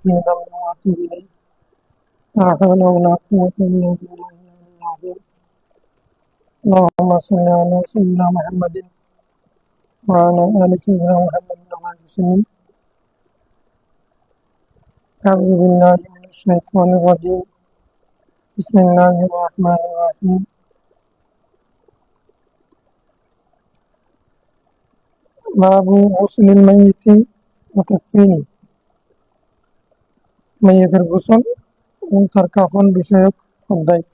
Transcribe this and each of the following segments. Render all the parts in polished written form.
من ذنب وأتوب إليه لا حول ولا قوة إلا بالله العلي العظيم اللهم صل على سيدنا محمد وعلى آل سيدنا محمد وعلى وسلم أعوذ بالله من الشيطان الرجيم بسم الله الرحمن الرحيم باب غسل الميت وتكفينه মেয়েদের গোসল এবং তার কাফন বিষয়ক অধ্যায়।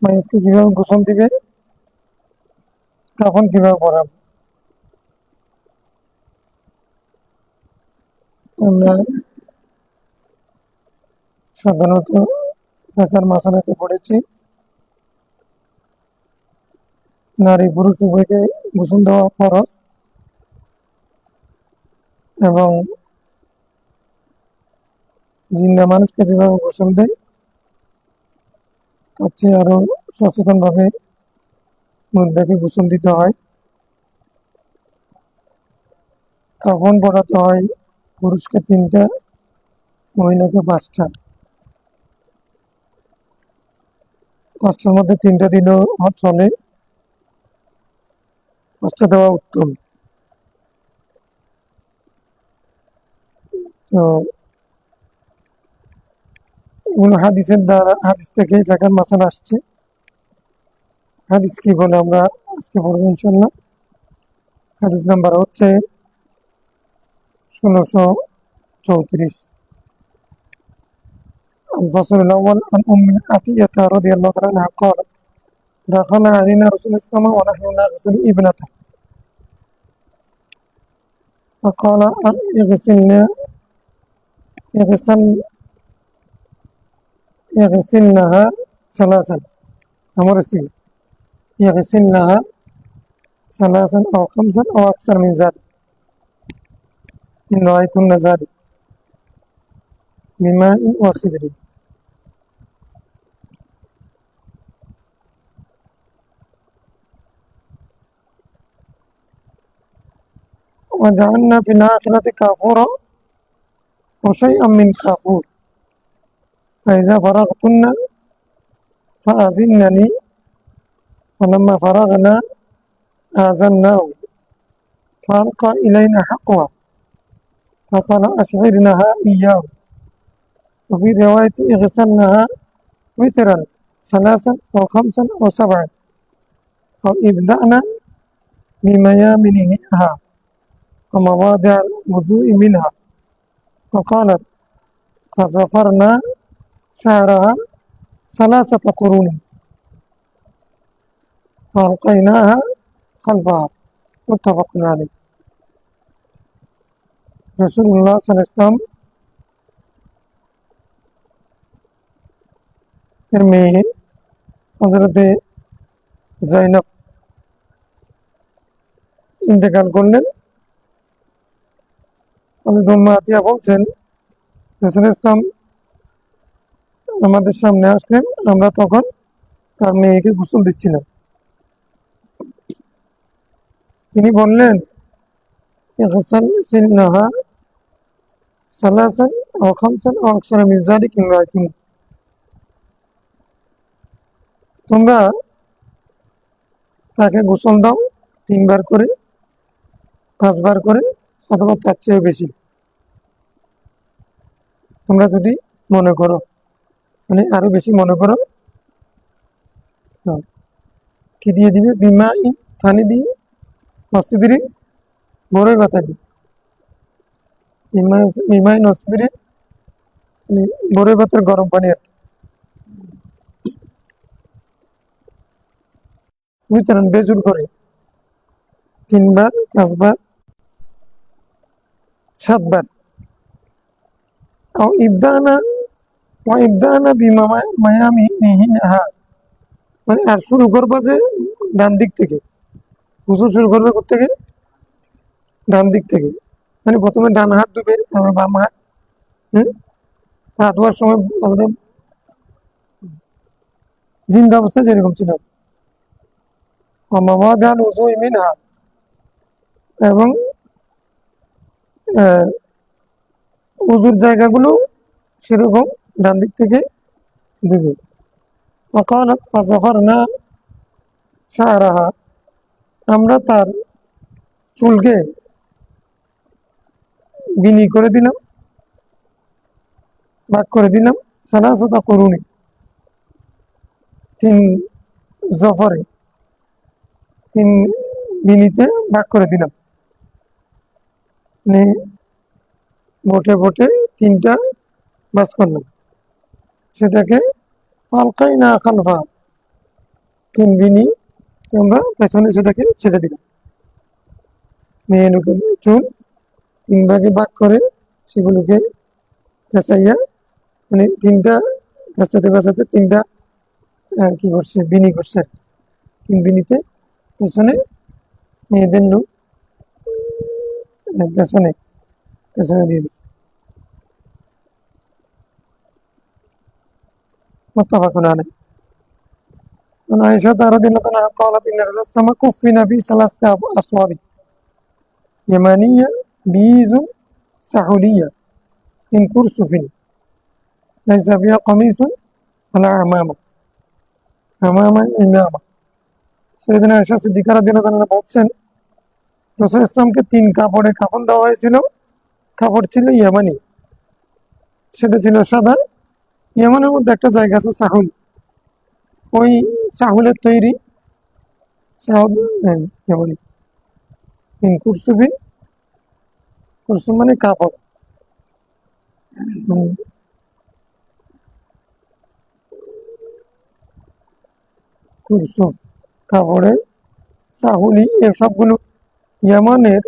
মেয়েকে কিভাবে গোসল দিবে, কাফন কিভাবে পরাবে। আমরা সাধারণত ঢাকার মাসালাতে পড়েছি নারী পুরুষ উভয়কে গোসল দেওয়া ফরজ এবং জিন্দা মানুষকে যেভাবে গোসল দেয় তার চেয়ে আরো সচেতন ভাবে মুর্দাকে গোসল দিতে হয়। কাফন পরাতে হয় পুরুষকে 3টা, মহিলাকে 5টা। 5টার মধ্যে 3টা দিলেও চলে, 5টা দেওয়া উত্তম। তো এগুলো হাদিসের দ্বারা, হাদিস থেকেই ফিকহের মাসালা আসছে। হাদিস কি বলে আমরা আজকে পড়বো ইনশাআল্লাহ। হাদিস নাম্বার হচ্ছে 1634। الفصل الأول عن أم عطية رضي الله تعالى عنها قالت دخل علينا رسول الله ونحن نغسل ابنته فقال يغسلنها ثلاثا، أمر السيد يغسلنها ثلاثا أو 5 أو أكثر من ذلك إن رأيتن ذلك بماء وسدر. وجعلنا في الآخرة كافورا وشيئا من كافور فإذا فرغتن فآذنني فلما فرغنا آذناه فألقى إلينا حقها فقال أشعرنها إياه. وفي رواية اغسلنها وترا 3 أو 5 أو 7 أو ابدأنا بميامنها ومواضع الوضوء منها. وقالت فزفرنا شعرها 3 قرون وألقيناها خلفها متفق عليه. রাসূলুল্লাহ সাল্লাল্লাহু আলাইহি ওয়াসাল্লাম এর মেয়ে হযরতে যায়েনব ইন্তেকাল করলেন। উম্মে আতিয়া বলছেন রাসূল ইসলাম আমাদের সামনে আসলেন, আমরা তখন তার মেয়েকে গোসল দিচ্ছিলাম। তিনি বললেন ইগসিলনাহা সালাসান আও খামসান আও আকসারা মিন যালিক ইন রাআইতুন, তোমরা তাকে গোসল দাও 3 বার করে, 5 বার করে, অথবা তার চেয়ে বেশি তোমরা যদি মনে করো, মানে আরো বেশি মনে করো। কি দিয়ে দিবে? বিমা পানি দিয়ে, মসজিদের বড়ই পাতা দিয়ে, বিমাই নসিদের বড়ই পাতার গরম পানি আর কি। বুঝছেন? বেজুর করে 3 বার, 5 বার, 7 বার। ইবদানা বিমায়ামিনিহা, মানে আর শুরু করবা যে ডান দিক থেকে, গোসল শুরু করবে থেকে ডান দিক থেকে, মানে প্রথমে ডান হাত ধুবে, তারপর বাম হাত। হাত ধোয়ার সময় আমাদের জিন্দা অবস্থায় যেরকম ছিল, এবং উজুর জায়গাগুলো সেরকম ডান দিক থেকে দিবে। وقالت فظفرنا شعرها, আমরা তার চুলকে বিনি করে দিলাম, ভাগ করে দিলাম, সালাসাতা কুরুনি, 3 জফরে, 3 বিনিতে ভাগ করে দিলাম, মানে বোটে বোটে 3টা ভাঁজ করলাম, সেটাকে ফালকাই না খালফা, 3 বিনি আমরা পেছনে সেটাকে ছেড়ে দিলাম। মেয়ে লোকের চুল 3 ভাগে ভাগ করে সেগুলোকে পেঁচাইয়া, মানে 3টা পেঁচাতে পেঁচাতে 3টা কি করছে, বিনি করছে, 3 বিনিতে পেছনে মেয়েদের লোক পেছনে পেছনে দিয়ে দিচ্ছে। মুত্তাফাকুন আলাইহি। عن عائشة رضي الله عنها قالت إن الرسول صلى الله عليه وسلم كفن في 3 أصواب يمانية بيز سحولية من كرسف ليس فيها قميص ولا عمامة إمامة। সৈয়দনা আয়েশা সিদ্দিকা রাদিয়াল্লাহু আনহা বলছেন, রাসূল ইসলামকে 3 কাপড়ে কাফন দেওয়া হয়েছিল। কাপড় ছিল ইয়ামানি, সেটা ছিল সাদা। ইয়ামানের মধ্যে একটা জায়গা আছে সাহুল, ওই সাহুলের তৈরি ইয়ামানি। কুরসুফিন, কুরসুম মানে কাপড়, কুরসুফ কাপড়ে সাহুলি, এসবগুলো ইয়ামানের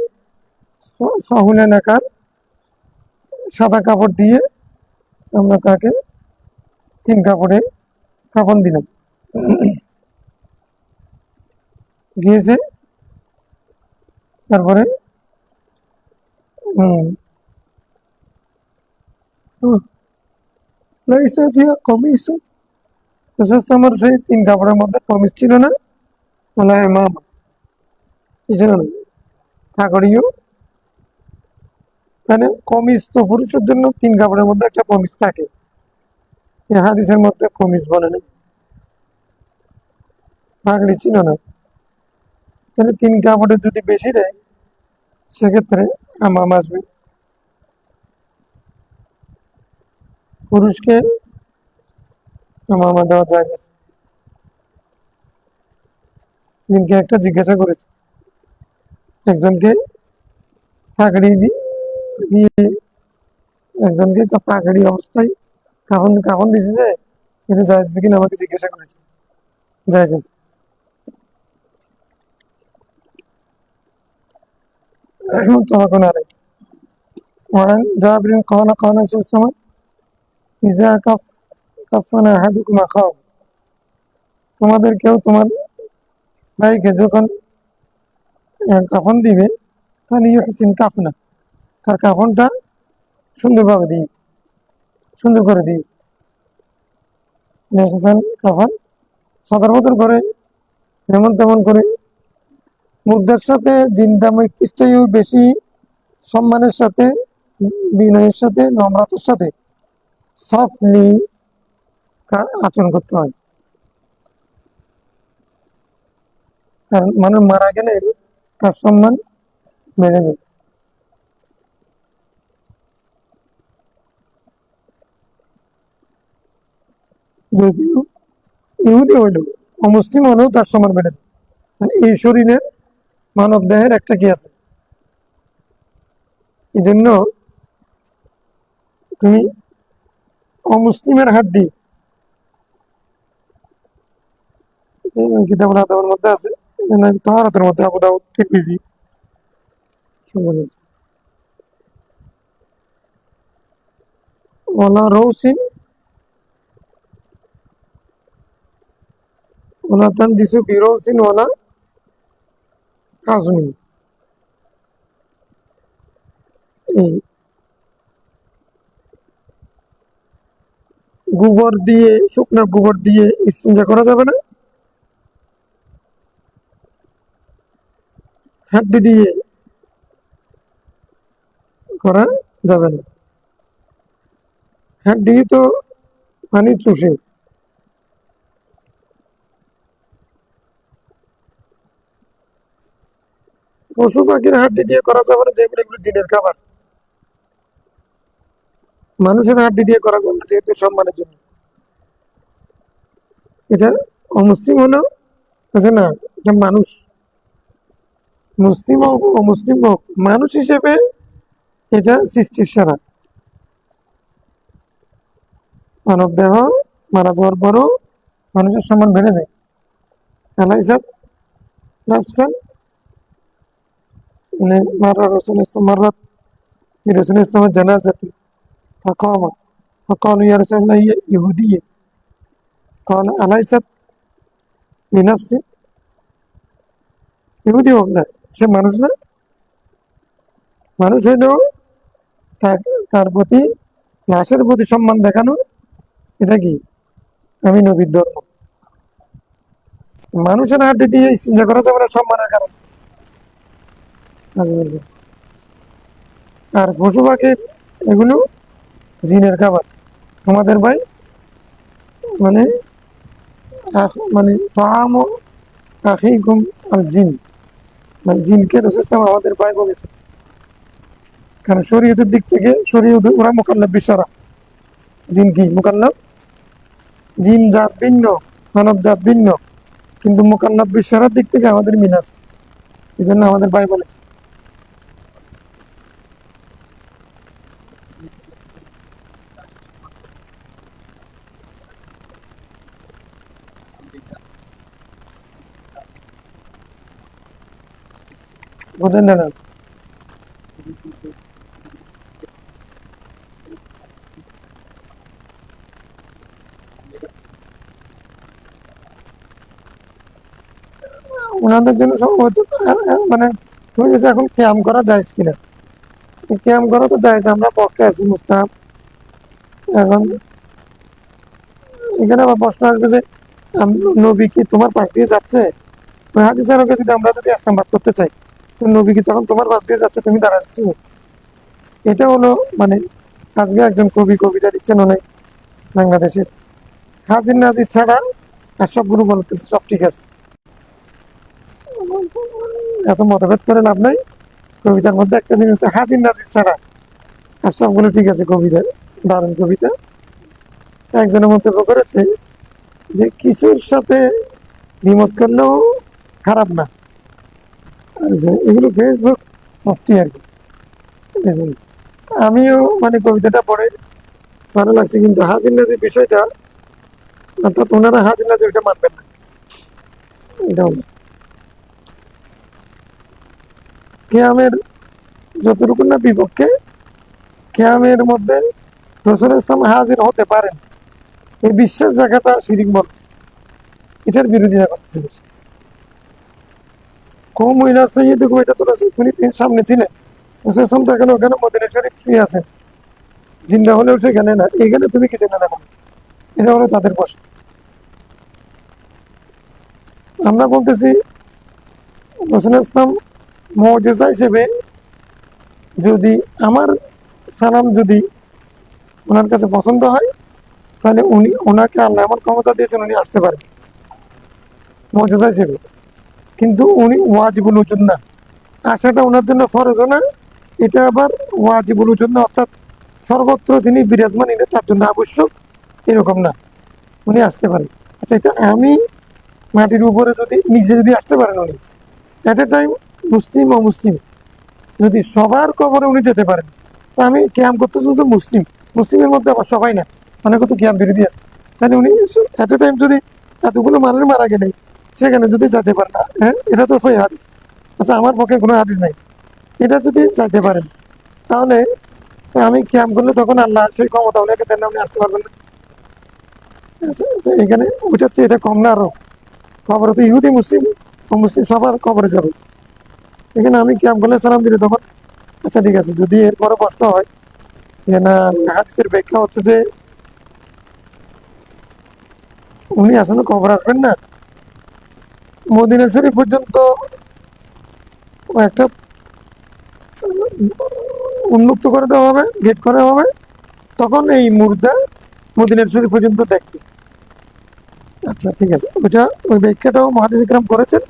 সাহুল এলাকার সাদা কাপড় দিয়ে আমরা তাকে 3 কাপড়ে কাফন দিলাম। গিয়েছে, তারপরে আমার সেই 3 কাপড়ের মধ্যে কমিজ ছিল না, বলা মামা কি ছিল না, কাকড়িও। তাহলে কমিজ তো পুরুষের জন্য 3 কাপড়ের মধ্যে একটা কমিজ থাকে, হাদিসের মধ্যে কমিজ বলে না, পাগড়ি ছিল না। তাহলে 3 কাপড়ে যদি বেশি দেয় সেক্ষেত্রে আমাম আসবে। পুরুষকে আমামা দেওয়া যায়। দিনকে একটা জিজ্ঞাসা করেছে, একজনকে পাগড়ি দিয়ে একজনকে পাগড়ি অবস্থায় কাফন কাফন দিছে, যে এটা জায়েজ কিনা আমাকে জিজ্ঞাসা করেছে, জায়েজ আছে। মুত্তাফাকুন আলাইহি। وعن جابر قال قال رسول الله صلى الله عليه وسلم إذا كفن أحدكم أخاه, তোমাদের কেউ তোমার ভাইকে যখন কাফন দিবে, তাহলে ইউহসিন কাফনা, তার কাফনটা সুন্দরভাবে দিই, সুন্দর করে দিই। কাফন সদর বদর করে, যেমন তেমন করে, মুর্দার সাথে জিন্দা মৃত্যুর চেয়েও বেশি সম্মানের সাথে, বিনয়ের সাথে, নম্রতার সাথে সফটলি আচরণ করতে হয়। কারণ মানুষ মারা গেলে তার সম্মান বেড়ে যায়। যদিও ইহুদি হইলেও, অমুসলিম হলেও তার সম্মান বেড়ে যায়। মানে এই শরীরের মানব দেহের একটা কি আছে, এই জন্য তুমি অমুসলিমের হাড্ডি, কিতাবুল আদাবের মধ্যে আছে, তাহারাতের মধ্যে আবু দাউদ তিরমিজি ওলা রৌসিন ওলা তানজিসু বিরৌসিন ওলা আজমিন। এই গোবর দিয়ে, শুকনো গোবর দিয়ে ইস্তিনজা করা যাবে না, হাড্ডি দিয়ে করা যাবে না। হাড্ডি তো পানি চুষে। পশু পাখির হাড্ডি দিয়ে করা যাবে না, যেগুলো এগুলো জিনের খাবার। মানুষের হাড্ডি দিয়ে করা যাবে না, যেহেতু সম্মানের জন্য। এটা অমুসলিম হলো, আছে না, এটা মানুষ, মুসলিম হোক অমুসলিম হোক, মানুষ হিসেবে এটা সৃষ্টির সারা। মানব দেহ মারা যাওয়ার পরও মানুষের সম্মান বেড়ে যায়। আলাইসাত নাফসান, মানে মারা রসুল ইসলাম মারাত রসুল ইসলামের জানাজাত ফাকামা فقالوا يا رسول الله هي يهودية قال أليست بنفس ইহুদি হোক না, সে মানুষ না? মানুষ হইলেও তার প্রতি, লাশের প্রতি সম্মান দেখানো, এটা কি আমি নবীর ধর্ম। মানুষের হাড্ডি দিয়ে চিন্তা করা যাবে না সম্মানের কারণ। আর পশু পাখির এগুলো জিনের খাবার। তোমাদের ভাই মানে মানে তাম আখিকুম আল জিন, মানে জিনকে রাসূল আমাদের ভাই বলেছে। কারণ শরীয়তের দিক থেকে শরীয়ত ওরা মুকাল্লাফ বিশারা, জিন কি মুকাল্লাফ, জিন জাত ভিন্ন, মানব জাত ভিন্ন, কিন্তু মুকাল্লাফ বিশারার দিক থেকে আমাদের মিল আছে। এই জন্য আমাদের ভাই বলেছে। বোঝেন না? ওনাদের জন্য হয়তো মানে তুমি যে এখন ক্যাম্প করা যায় কিনা, ক্যাম্প করা তো যায়, আমরা পক্ষে আছি মুস্তাহাব। এখন এখানে আবার প্রশ্ন আসবে যে নবী কি তোমার পাশ দিয়ে যাচ্ছে? ওই হাদিসের আলোকে যদি আমরা যদি ইস্তেমবাদ করতে চাই, তো নবী কি তখন তোমার পাশ দিয়ে যাচ্ছে, তুমি দাঁড়াচ্ছ? এটা হলো মানে আজকে একজন কবি কবিতা লিখছেন অনেক বাংলাদেশের, হাজির নাজির ছাড়া আর সবগুলো বলতেছে সব ঠিক আছে। এত মতভেদ করে লাভ নাই। কবিতার মধ্যে একটা জিনিস হচ্ছে হাজির নাজির ছাড়া আর সবগুলো ঠিক আছে। কবিতা দারুণ কবিতা। একজনের মন্তব্য করেছে যে কিছুর সাথে দ্বিমত করলেও খারাপ না। আর এগুলো ফেসবুক মুফতি আর কি। আমিও মানে কবিতাটা পড়ে ভালো লাগছে, কিন্তু হাজির নাজির বিষয়টা, অর্থাৎ ওনারা হাজির নাজির ওটা মানবেন না। এটা হলো কিয়ামের যতটুকু না বিপক্ষে, কিয়ামের মধ্যে রাসূল ইসলাম হাজির হতে পারেন, এই বিশ্বাস জায়গাটা শিরিক বলতেছে, এটার বিরোধিতা করতেছে বেশি। কোন মহিলা সৈয়দুকুম, এটা তো তিনি সামনে ছিলেন, রাসূল ইসলাম তো এখানে ওখানে মদিনা শরীফ শুয়ে আছেন, জিন্দা হলেও সেখানে না, এখানে তুমি কি জন্য দেখো? এটা হলো তাদের প্রশ্ন। আমরা বলতেছি রাসূল ইসলাম মুজিজা হিসেবে, যদি আমার সালাম যদি ওনার কাছে পছন্দ হয়, তাহলে ওনাকে আল্লাহ এমন ক্ষমতা দিয়েছেন উনি আসতে পারেন মুজিজা হিসেবে, কিন্তু উনি ওয়াজিবুল উজুদ না, আসাটা ওনার জন্য ফরজ না। এটা আবার ওয়াজিবুল উজুদ না, অর্থাৎ সর্বত্র তিনি বিরাজমান, এটা তার জন্য আবশ্যক এরকম না, উনি আসতে পারেন। আচ্ছা, এটা আমি মাটির উপরে যদি নিজে যদি আসতে পারেন উনি এট এ টাইম, মুসলিম ও মুসলিম, যদি সবার কবরে উনি যেতে পারেন, তা আমি ক্যাম করতে শুধু মুসলিম, মুসলিমের মধ্যে আবার সবাই না, অনেক তো ক্যাম বিরোধী আছে, তাহলে উনি এট এ টাইম যদি এতগুলো মানুষ মারা গেলে সেখানে যদি যেতে পারেন না, হ্যাঁ এটা তো সই হাদিস। আচ্ছা, আমার পক্ষে কোনো হাদিস নাই, এটা যদি যাইতে পারেন, তাহলে আমি ক্যাম্প করলে তখন আল্লাহ সেই ক্ষমতা উনাকে দেন না, উনি আসতে পারবেন না। আচ্ছা, তো এখানে ওইটা হচ্ছে, এটা কম না আরো? কবরে তো ইহুদি মুসলিম ও মুসলিম সবার কবরে যাবে, এখানে আমি ক্যাম্প করলে সালাম দিলে তখন, আচ্ছা ঠিক আছে, যদি এরপরে প্রশ্ন হয় যে না হাদিসের ব্যাখ্যা হচ্ছে যে উনি আসলে কবর আসবেন না, মদিনা শরীফ পর্যন্ত একটা উন্মুক্ত করে দেওয়া হবে, গেট করা হবে, তখন এই মুর্দা মদিনার শরীফ পর্যন্ত দেখবে। আচ্ছা ঠিক আছে, ওইটা ওই ব্যাখ্যাটাও মুহাদ্দিস ইকরাম করেছেন,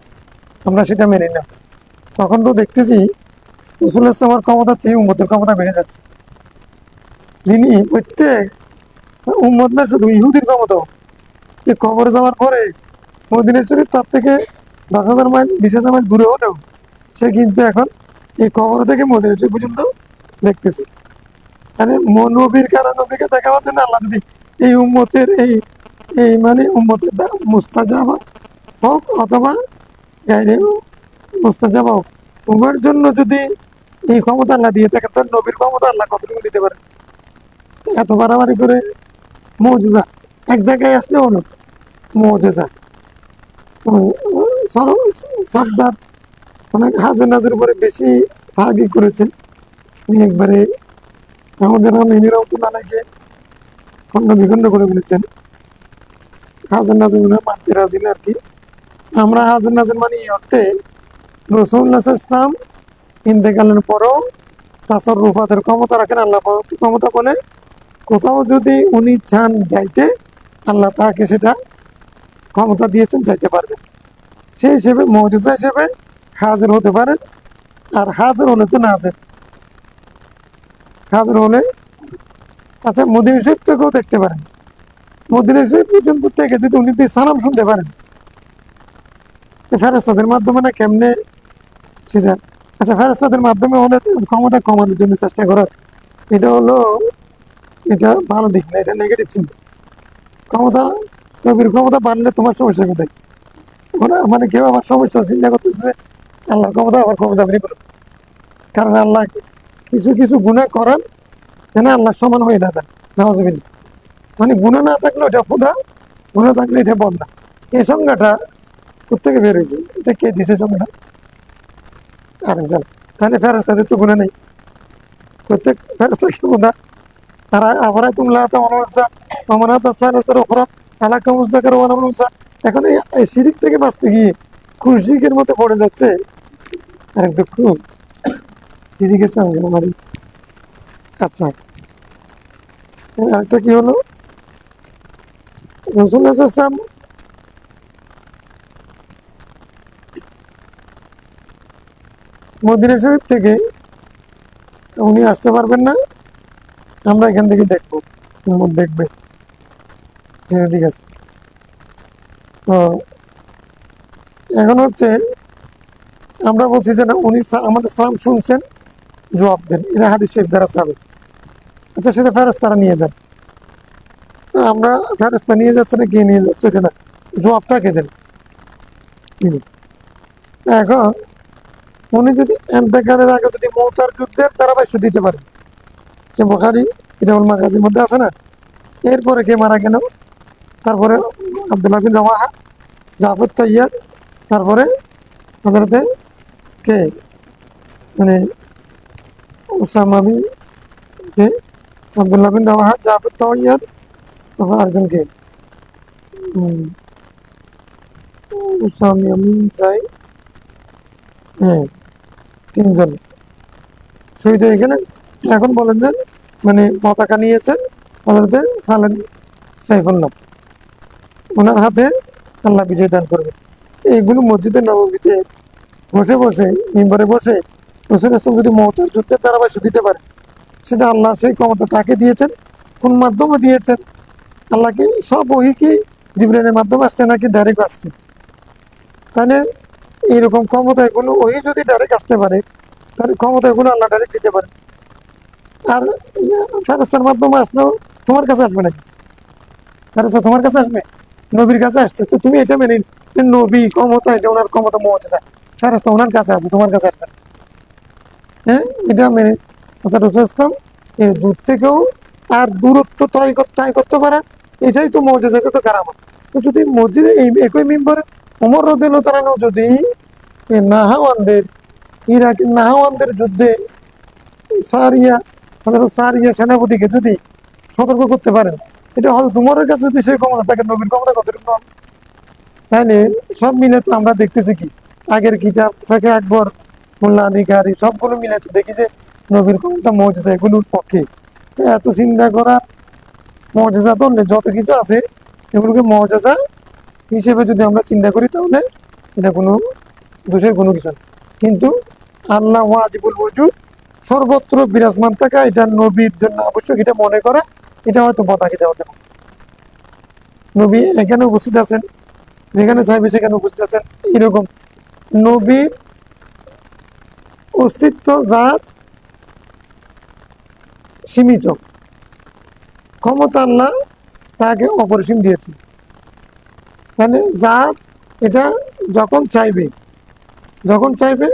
আমরা সেটা মেনে নিলাম। তখন তো দেখতেছি রাসূলুল্লাহ আমার ক্ষমতা চেয়ে উম্মতের ক্ষমতা বেড়ে যাচ্ছে। যিনি প্রত্যেক উম্মত না শুধু ইহুদির ক্ষমতাও, যে কবরে যাওয়ার পরে মদিনার শরীফ তার থেকে 10,000 মাইল 20,000 মাইল দূরে হলেও সে কিন্তু এখন এই কবর থেকে মদিনার শরীফ পর্যন্ত দেখতেছে। মানে নবীর কারণ নবীকে দেখাবার জন্য আল্লাহ যদি এই উম্মতের এই এই মানে উম্মতের মুস্তাজাবা হোক অথবা গায়রে মুস্তাজাবা হোক, উভয়ের জন্য যদি এই ক্ষমতা আল্লাহ দিয়ে থাকেন, তো নবীর ক্ষমতা আল্লাহ কতটুকু দিতে পারে? এত বাড়াবাড়ি করে মুজিজা এক জায়গায় আসলে হলো মুজিজা। সর্দার অনেক হাজার নাজের উপরে বেশি ভাগি করেছেন। উনি একবারে আমাদের আমিনী রহমতুল্লাহকে খণ্ড বিখণ্ড করে ফেলেছেন। হাজার নাজের মানতে রাজি না আর কি। আমরা হাজার নাজের মানে এই অর্থে রাসূলুল্লাহ ইসলাম ইন্তেকালের পরও তাসাররুফাতের ক্ষমতা রাখেন আল্লাহ ক্ষমতা বলে। কোথাও যদি উনি চান যাইতে, আল্লাহ তাকে সেটা ক্ষমতা দিয়েছেন, যাইতে পারবেন। সেই হিসেবে মুজিজা হিসেবে হাজির হতে পারেন। আর হাজির হলে তো নাজের, হাজির হলে আচ্ছা মদিনা শরীফ থেকেও দেখতে পারেন। মদিনা শরীফ পর্যন্ত থেকে যদি উনি সালাম শুনতে পারেন, ফেরেশতাদের মাধ্যমে না কেমনে সেটা। আচ্ছা ফেরেশতাদের মাধ্যমে হলে ক্ষমতা কমানোর জন্য চেষ্টা করার, এটা হলো এটা ভালো দিক না, এটা নেগেটিভ চিন্তা। ক্ষমতা নবীর ক্ষমতা বাড়লে তোমার সমস্যা কোথায়? ওরা মানে কেউ আবার সমস্যা চিন্তা করতেছে আল্লাহর ক্ষমতা আবার ক্ষমতা বেরিয়ে পড়ে। কারণ আল্লাহ কিছু কিছু গুনাহ করান যেন আল্লাহর সমান হয়ে না যায়, নাউজুবিল্লাহ। মানে গুনাহ না থাকলে ওটা খোদা, গুনাহ থাকলে এটা বন্দা। এই সংজ্ঞাটা কোথেকে বের হয়েছে? এটা কে দিছে সংজ্ঞাটা? আরেকজন। তাহলে ফেরেশতাদের তো গুনাহ নেই, প্রত্যেক ফেরেশতা কি খোদা? তারা আবার তোমরা তো অনুসা আমরা তো সারাতের উপর আলাকা মুজাকার ওয়ালা মুসা। এখন এই শিরিক থেকে বাঁচতে গিয়ে খুশিকের মতো পড়ে যাচ্ছে। আরেক দুঃখ শিরিকের সঙ্গে আমার। আচ্ছা আরেকটা কি হলো, রাসূলুল্লাহ সাল্লাল্লাহু আলাইহি ওয়াসাল্লাম মদিনা শরীফ থেকে উনি আসতে পারবেন না, আমরা এখান থেকে দেখবো, উম্মত দেখবে। হ্যাঁ ঠিক আছে। তো এখন হচ্ছে আমরা বলছি যে না উনি আমাদের সালাম শুনছেন, জবাব দেন, এরা হাদিস শরীফ দ্বারা সাবেক। আচ্ছা সেটা ফেরেশতারা নিয়ে যান, আমরা ফেরেশতা নিয়ে যাচ্ছে না কে নিয়ে যাচ্ছে এটা না, জবাবটা কে দেন? তিনি। এখন উনি যদি এন্তেকালের আগে যদি মওতার যুদ্ধের ধারাভাষ্য দিতে পারেন, সে বুখারী কিতাবুল মাগাজির মধ্যে আছে না, এরপরে কে মারা গেল, তারপরে আব্দুল্লাহ বিন রাওয়াহা, জাফর তাইয়ার, তারপরে হযরতে কে মানে উসামা বিন কে আব্দুল্লাহ বিন রাওয়াহা, জাফর তাইয়ার, তারপর আরেকজনকে উসামা বিন যাই, হ্যাঁ তিনজন শহীদ হয়ে গেলেন। এখন বলেন যে মানে পতাকা নিয়েছেন হযরতে খালেদ সাইফুল্লাহ, ওনার হাতে আল্লাহ বিজয় দান করবে। এইগুলো মসজিদের নববীতে বসে বসে মিম্বরে বসে রাসূল ইসলাম যদি মওতার যুদ্ধের ধারাভাষ্য দিতে পারে, সেটা আল্লাহ সেই ক্ষমতা তাকে দিয়েছেন। কোন মাধ্যমে দিয়েছেন? আল্লাহকে সব ওহী কি জিবরাইলের মাধ্যমে আসছে নাকি ডাইরেক্ট আসছে? তাহলে এইরকম ক্ষমতা এগুলো ওহী যদি ডাইরেক্ট আসতে পারে, তাহলে ক্ষমতা এগুলো আল্লাহ ডাইরেক্ট দিতে পারে। আর ফেরেশতার মাধ্যমে আসলেও তোমার কাছে আসবে নাকি? ফেরেশতা তোমার কাছে আসবে? নবীর কাছে আসছে, তো তুমি এটা মেনে নবী ক্ষমতা, এটা ওনার ক্ষমতা মুজিজা, ফেরেশতা ওনার কাছে আছে, তোমার কাছে আসবে না। হ্যাঁ এটা মেনে অর্থাৎ রাসূল ইসলাম এই দূর থেকেও তার দূরত্ব তয় করতে পারে, এটাই তো মুজিজা, তো কারামত। তো যদি মসজিদে এই একই মিম্বরে ওমর রাদিয়াল্লাহু তাআলা আনহু যদি এই নাহাওয়ানদের ইরাকের নাহাওয়ানদের যুদ্ধে সারিয়া হযরত সারিয়া সেনাপতিকে যদি সতর্ক করতে পারেন, এটা হযরত উমরের কাছে যদি সেই ক্ষমতা থাকে, নবীর ক্ষমতা কতটুকু? তাইলে সব মিলে তো আমরা দেখতেছি কি আগের কিতাব থেকে আকবর, মোল্লা আলী কারি সবগুলো মিলে তো দেখি যে নবীর ক্ষমতা মুজিজা এগুলোর পক্ষে। এত চিন্তা করার মজেজা ধরলে যত কিছু আছে এগুলোকে মজেজা হিসেবে যদি আমরা চিন্তা করি তাহলে এটা কোনো দোষের কোনো কিছু না। কিন্তু আল্লাহ ওয়াজিবুল ওজুদ সর্বত্র বিরাজমান থাকা, এটা নবীর জন্য আবশ্যক, এটা মনে করা, এটা হয়তো বদাকিতে হতে পারে। নবী এখানে উপস্থিত আছেন, যেখানে চাইবে সেখানে উপস্থিত আছেন, এরকম নবীর অস্তিত্ব জাত সীমিত, ক্ষমতা আল্লাহ তাকে অপরিসীম দিয়েছে। তাহলে জাত এটা যখন চাইবে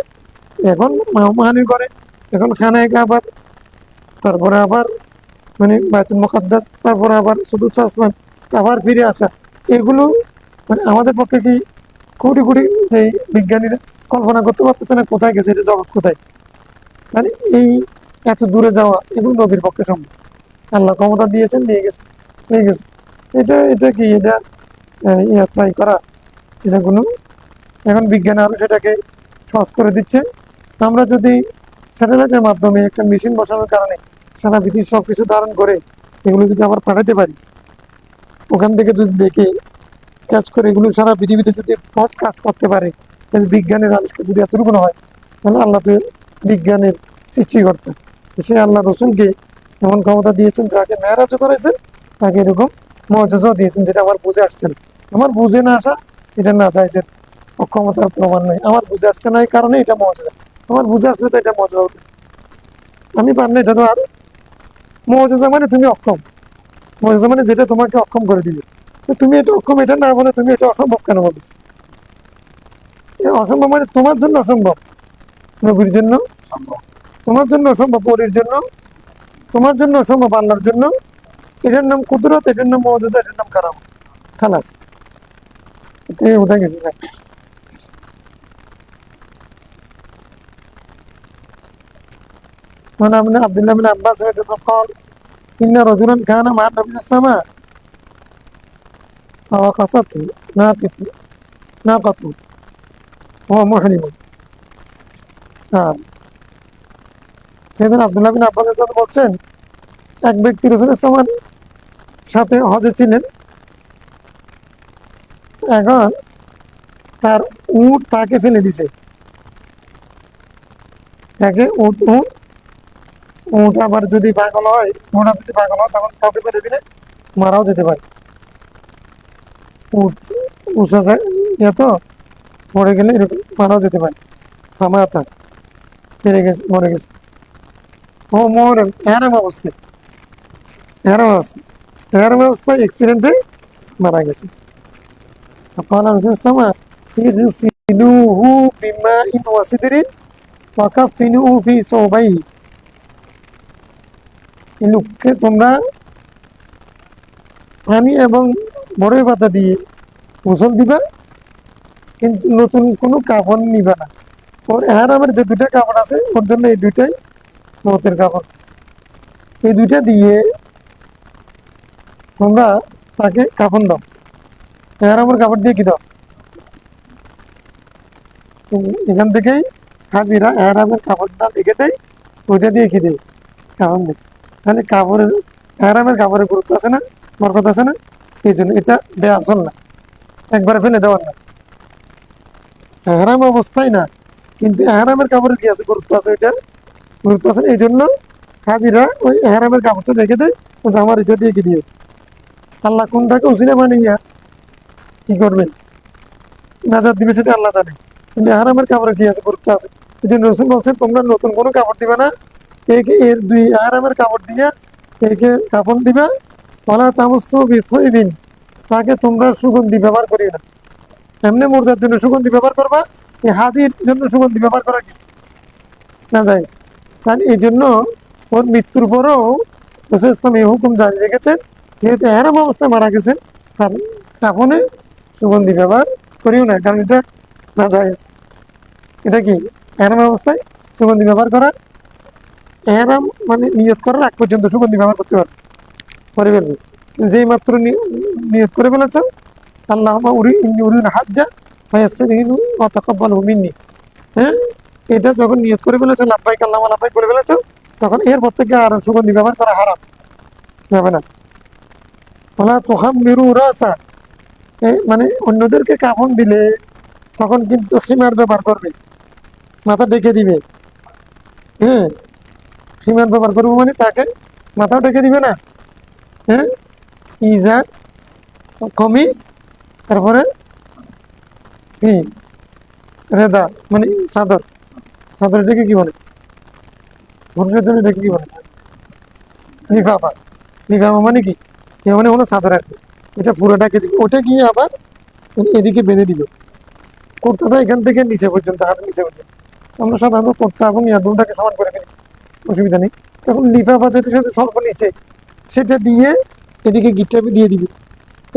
এখন মাহানি করে, এখন খানায় কাবার, তারপরে আবার মানে বাইতুল মুকাদ্দাস, তারপরে আবার চতুর্থ আসমান, আবার ফিরে আসা, এগুলো মানে আমাদের পক্ষে কি কোটি কোটি যে বিজ্ঞানীরা কল্পনা করতে পারতেছে না কোথায় গেছে এটা জগৎ কোথায়। তাহলে এই এত দূরে যাওয়া এগুলো নবীর পক্ষে সম্ভব। আল্লাহ ক্ষমতা দিয়েছেন, নিয়ে গেছে, নিয়ে গেছে। এটা এটা কি এটা তাই করা, এটা কোনো, এখন বিজ্ঞান আরো সেটাকে সহজ করে দিচ্ছে। আমরা যদি স্যাটেলাইটের মাধ্যমে একটা মেশিন বসানোর কারণে সারা পৃথিবীর সবকিছু ধারণ করে এগুলো যদি আবার পাঠাতে পারি, ওখান থেকে যদি দেখে কাজ করে এগুলো সারা পৃথিবীতে যদি ব্রডকাস্ট করতে পারে, বিজ্ঞানের আবিষ্কার যদি এতটুকু না হয়, তাহলে আল্লাহ তো বিজ্ঞানের সৃষ্টিকর্তা। তো সে আল্লাহ রসুলকে এমন ক্ষমতা দিয়েছেন, যাকে মেরাজও করেছেন, তাকে এরকম মর্যাদাও দিয়েছেন, যেটা আমার বুঝে আসছে না। আমার বুঝে না আসা এটা না চাইছে অক্ষমতার প্রমাণ নয়, আমার বুঝে আসছে না এই কারণে এটা মর্যাদা। আমার বুঝে আসলে তো এটা মর্যাদা হতো, আমি পারলে এটা তো আর মর্যাদা মানে তুমি অক্ষম, মর্যাদা মানে যেটা তোমাকে অক্ষম করে দিবে। তো তুমি এটা অক্ষম এটা না বলে তুমি এটা অসম্ভব কেন বলছো? অসম্ভব মানে তোমার জন্য অসম্ভব, নবীর জন্য তোমার জন্য অসম্ভব, পরীর জন্য তোমার জন্য অসম্ভব, আল্লাহর জন্য। এটার নাম কুদরত, এটার নাম মর্যাদা, এটার নাম কারাম, খালাস। উঠে গেছে। وعن عبد الله بن عباس رضي الله عنه قال إن رجلا كان مع النبي في السماء فوقصته ناقته وهو محرم। সেদিন আব্দুল্লাহ বিন আব্বাস বলছেন, এক ব্যক্তি রাসূলের সাথে হজে ছিলেন, এখন তার উট তাকে ফেলে দিছে, তাকে উট আবার যদি পাগল হয়, ঘোড়া যদি পাগল হয় তখন কাউকে ফেলে দিলে মারাও যেতে পারে। উট উঁচা তো পড়ে গেলে এরকম মারাও যেতে পারে। ফামাতা ফেরে গেছে, মরে গেছে। ও মরে এরম অবস্থায়, এরম অবস্থায় অ্যাক্সিডেন্টে মারা গেছে। قال الرسول صلى الله عليه وسلم اغسلوه بماء وسدر وكفنوه في ثوبيه। এই লোককে তোমরা পানি এবং বড়ই পাতা দিয়ে গোসল দিবা, কিন্তু নতুন কোনো কাপড় নিবা না। ওর এহরামের যে দুইটা কাপড় আছে ওর জন্য এই দুইটাই মতের কাপড়, এই দুইটা দিয়ে তোমরা তাকে কাফন দাও। এহরামের কাপড় দিয়ে কি দাও? এখান থেকেই হাজিরা এহরামের কাপড়টা রেখে দেয়, ওইটা দিয়ে কি দেয়? কাফন দেয়। তাহলে কাপড়ের, এহরামের কাপড়ের গুরুত্ব আছে না, বরকত আছে না? এই জন্য এটা বেআসল না, একবারে ফেলে দেওয়ার না। এহরাম অবস্থায় না, কিন্তু এহরামের কাপড়ের কি আছে? গুরুত্ব আছে, এটা গুরুত্ব আছে। এই জন্য হাজিরা ওই এহরামের কাপড়টা রেখে দেয়, আমার এটা দিয়ে কি দিয়ে আল্লাহ কোনটাকে উসিলা বানিয়ে কি করবেন, নাজাত দিবে, সেটা আল্লাহ জানে। কিন্তু এহরামের কাপড়ের কি আছে? গুরুত্ব আছে। এই জন্য রসুল বলছেন, তোমরা নতুন কোনো কাপড় দিবে না, একে এর দুই এহরামের কাপড় দিয়ে একে কাপড় দিবা। বলা তামস্য বিথইবিন, তাকে তোমরা সুগন্ধি ব্যবহার করি না। এমনি মুর্দার জন্য সুগন্ধি ব্যবহার করবা, এই হাজির জন্য সুগন্ধি ব্যবহার করা কি না যায়? তাহলে এই জন্য ওর মৃত্যুর পরেও রাসূল ইসলাম এই হুকুম জারি রেখেছেন, যেহেতু এহরাম অবস্থায় মারা গেছে, তার কাফনে সুগন্ধি ব্যবহার করিও না, কারণ এটা না যায়। এটা কি এহরাম অবস্থায় সুগন্ধি ব্যবহার করা, এহরাম মানে নিয়ত করার আগ পর্যন্ত সুগন্ধি ব্যবহার করতে পারবে, করে ফেলবে। যেই মাত্র নিয়ত করে ফেলেছ, আল্লাহুম্মা উরিদু হাজ্জা ফায়াসসিরহু ওয়া তাকাব্বালহু মিন্নি, হ্যাঁ, এটা যখন নিয়ত করে ফেলেছো, লাব্বাইক আল্লাহুম্মা লাব্বাইক বলে ফেলেছো, তখন এরপর থেকে আর সুগন্ধি ব্যবহার করা হারাম, যাবে না। ওলা তোহাম মেরু রাসা, মানে অন্যদেরকে কাফন দিলে তখন কিন্তু খিমার ব্যবহার করবে, মাথা ডেকে দিবে। হ্যাঁ, খিমার ব্যবহার করবো মানে তাকে মাথাও ডেকে দিবে না। হ্যাঁ, ইজার কমিজ, তারপরে কি রেদা মানে চাদর, চাদর ডেকে কি বলে, পুরুষের জন্য ডেকে কি বলে, লিফাফা। লিফাফা মানে কি, মানে হলো চাদর আর কি। এটা পুরোটাকে দিবে, ওটা গিয়ে আবার এদিকে বেঁধে দিবে। কুর্তাটা এখান থেকে নিচে পর্যন্ত, হাতের নিচে পর্যন্ত। আমরা সাধারণত কুর্তা এবং দুটাকে সমান করে ফেলি, অসুবিধা নেই। তখন লিফাফা যেটা সেটা স্বল্প নিচে, সেটা দিয়ে এদিকে গিটটা দিয়ে দিবি।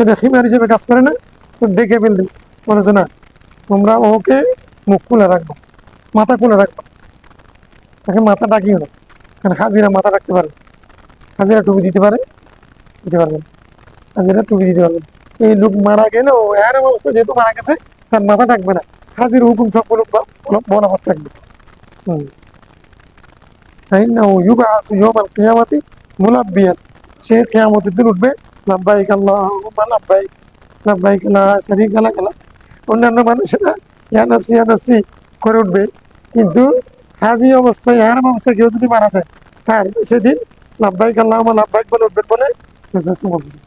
এটা খিমার হিসেবে কাজ করে না, তো ডেকে ফেলবে। বলেছে না, তোমরা ওকে মুখ খুলে রাখবো, মাথা খুলে রাখবো, তাকে মাথা ডাকিও না। কারণ হাজিরা মাথা রাখতে পারে, হাজিরা টুপি দিতে পারে, দিতে পারবেন, হাজিরা টুপি দিতে পারবেন। এই লোক মারা গেলেও এর অবস্থা যেহেতু মারা গেছে, তার মাথা ডাকবে না, হাজির হুকুম সবগুলো বলবৎ থাকবে। হম, فإنه يبعث يوم القيامة ملبيا, সে কিয়ামতের দিন উঠবে লাব্বাইক আল্লাহুম্মা লাব্বাইক, লাব্বাইক লা শারীকা লাক। অন্যান্য মানুষেরা ইয়া নাফসি ইয়া নাফসি করে উঠবে, কিন্তু হাজি অবস্থায় হারাম অবস্থায় কেউ যদি মারা যায়, তার সেদিন লাব্বাইক আল্লাহুম্মা লাব্বাইক বলে উঠবেন বলে রাসূল বলছেন।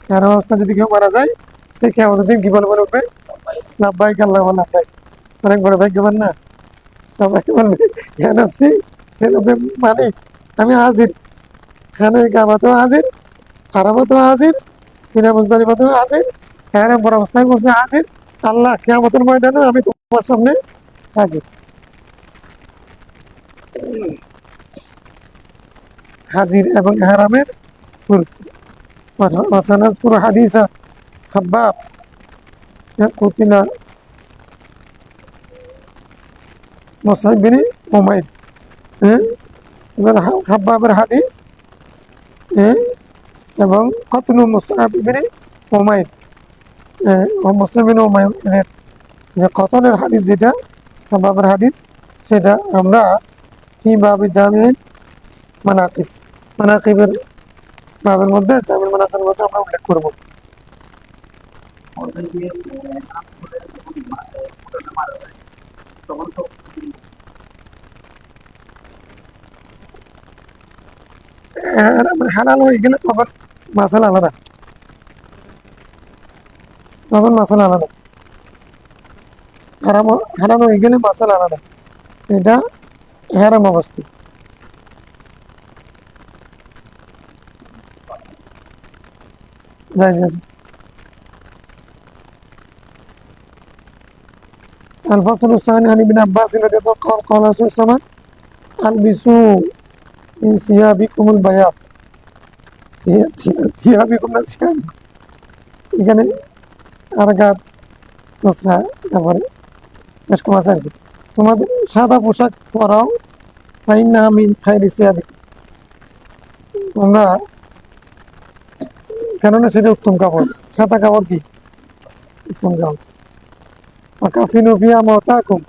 হারাম অবস্থায় যদি কেউ মারা যায়, সে কিয়ামতের দিন কি বলে বলে উঠবে, লাব্বাইক আল্লাহুম্মা লাব্বাইক। অনেক বড় ভাগ্যবান না, সবাই বলবে ইয়া নাফসি, সে বলবে মালিক আমি হাজির, খানে কাবাতেও হাজির, হারামতেও হাজির, বিনা মুজদালিফাতেও হাজির, হ্যাঁ বড় অবস্থায় বলছে হাজির। আল্লাহ কিয়ামতের ময়দানে আমি তোমার সামনে হাজির। হাজির এবং হারামের গুরুত্ব। وسنذكر حديث خباب قتل মুসআব বিন উমাইর। হ্যাঁ, খাব্বাবের হাদিস, হ্যাঁ, এবং কতলু মুসআব বিন উমাইর, মুসআব বিন উমাইরের যে কতলের হাদিস, যেটা খাব্বাবের হাদিস, সেটা আমরা কি বাবে জামিল মানাকিব, মানাকিবের বাবের মধ্যে, জামিল মানাকিবের মধ্যে আমরা উল্লেখ করবো। হালাল হয়ে গেলে তখন মাসালা আলাদা, তখন মাসালা আলাদা। হারাম, হারাম হয়ে গেলে মাসালা আলাদা, এটা হারাম অবস্থা। যাই যাই الفصل الثاني عن ابن عباس رضي الله عنه قال رسول الله صلى الله عليه وسلم البسوا من ثيابكم البياض, ثيابكم না ثيابكم, এখানে আরাকাত নসরা, তারপরে বেশ কম আছে আর কি। তোমাদের সাদা পোশাক পরাও, ফাইন্না মিন খাইরি সিয়াবিকুম, তোমরা, কেননা সেটা উত্তম কাপড়। সাদা কাপড় কি উত্তম কাপড়। কাফিনু ফিহা মাওতাকুম,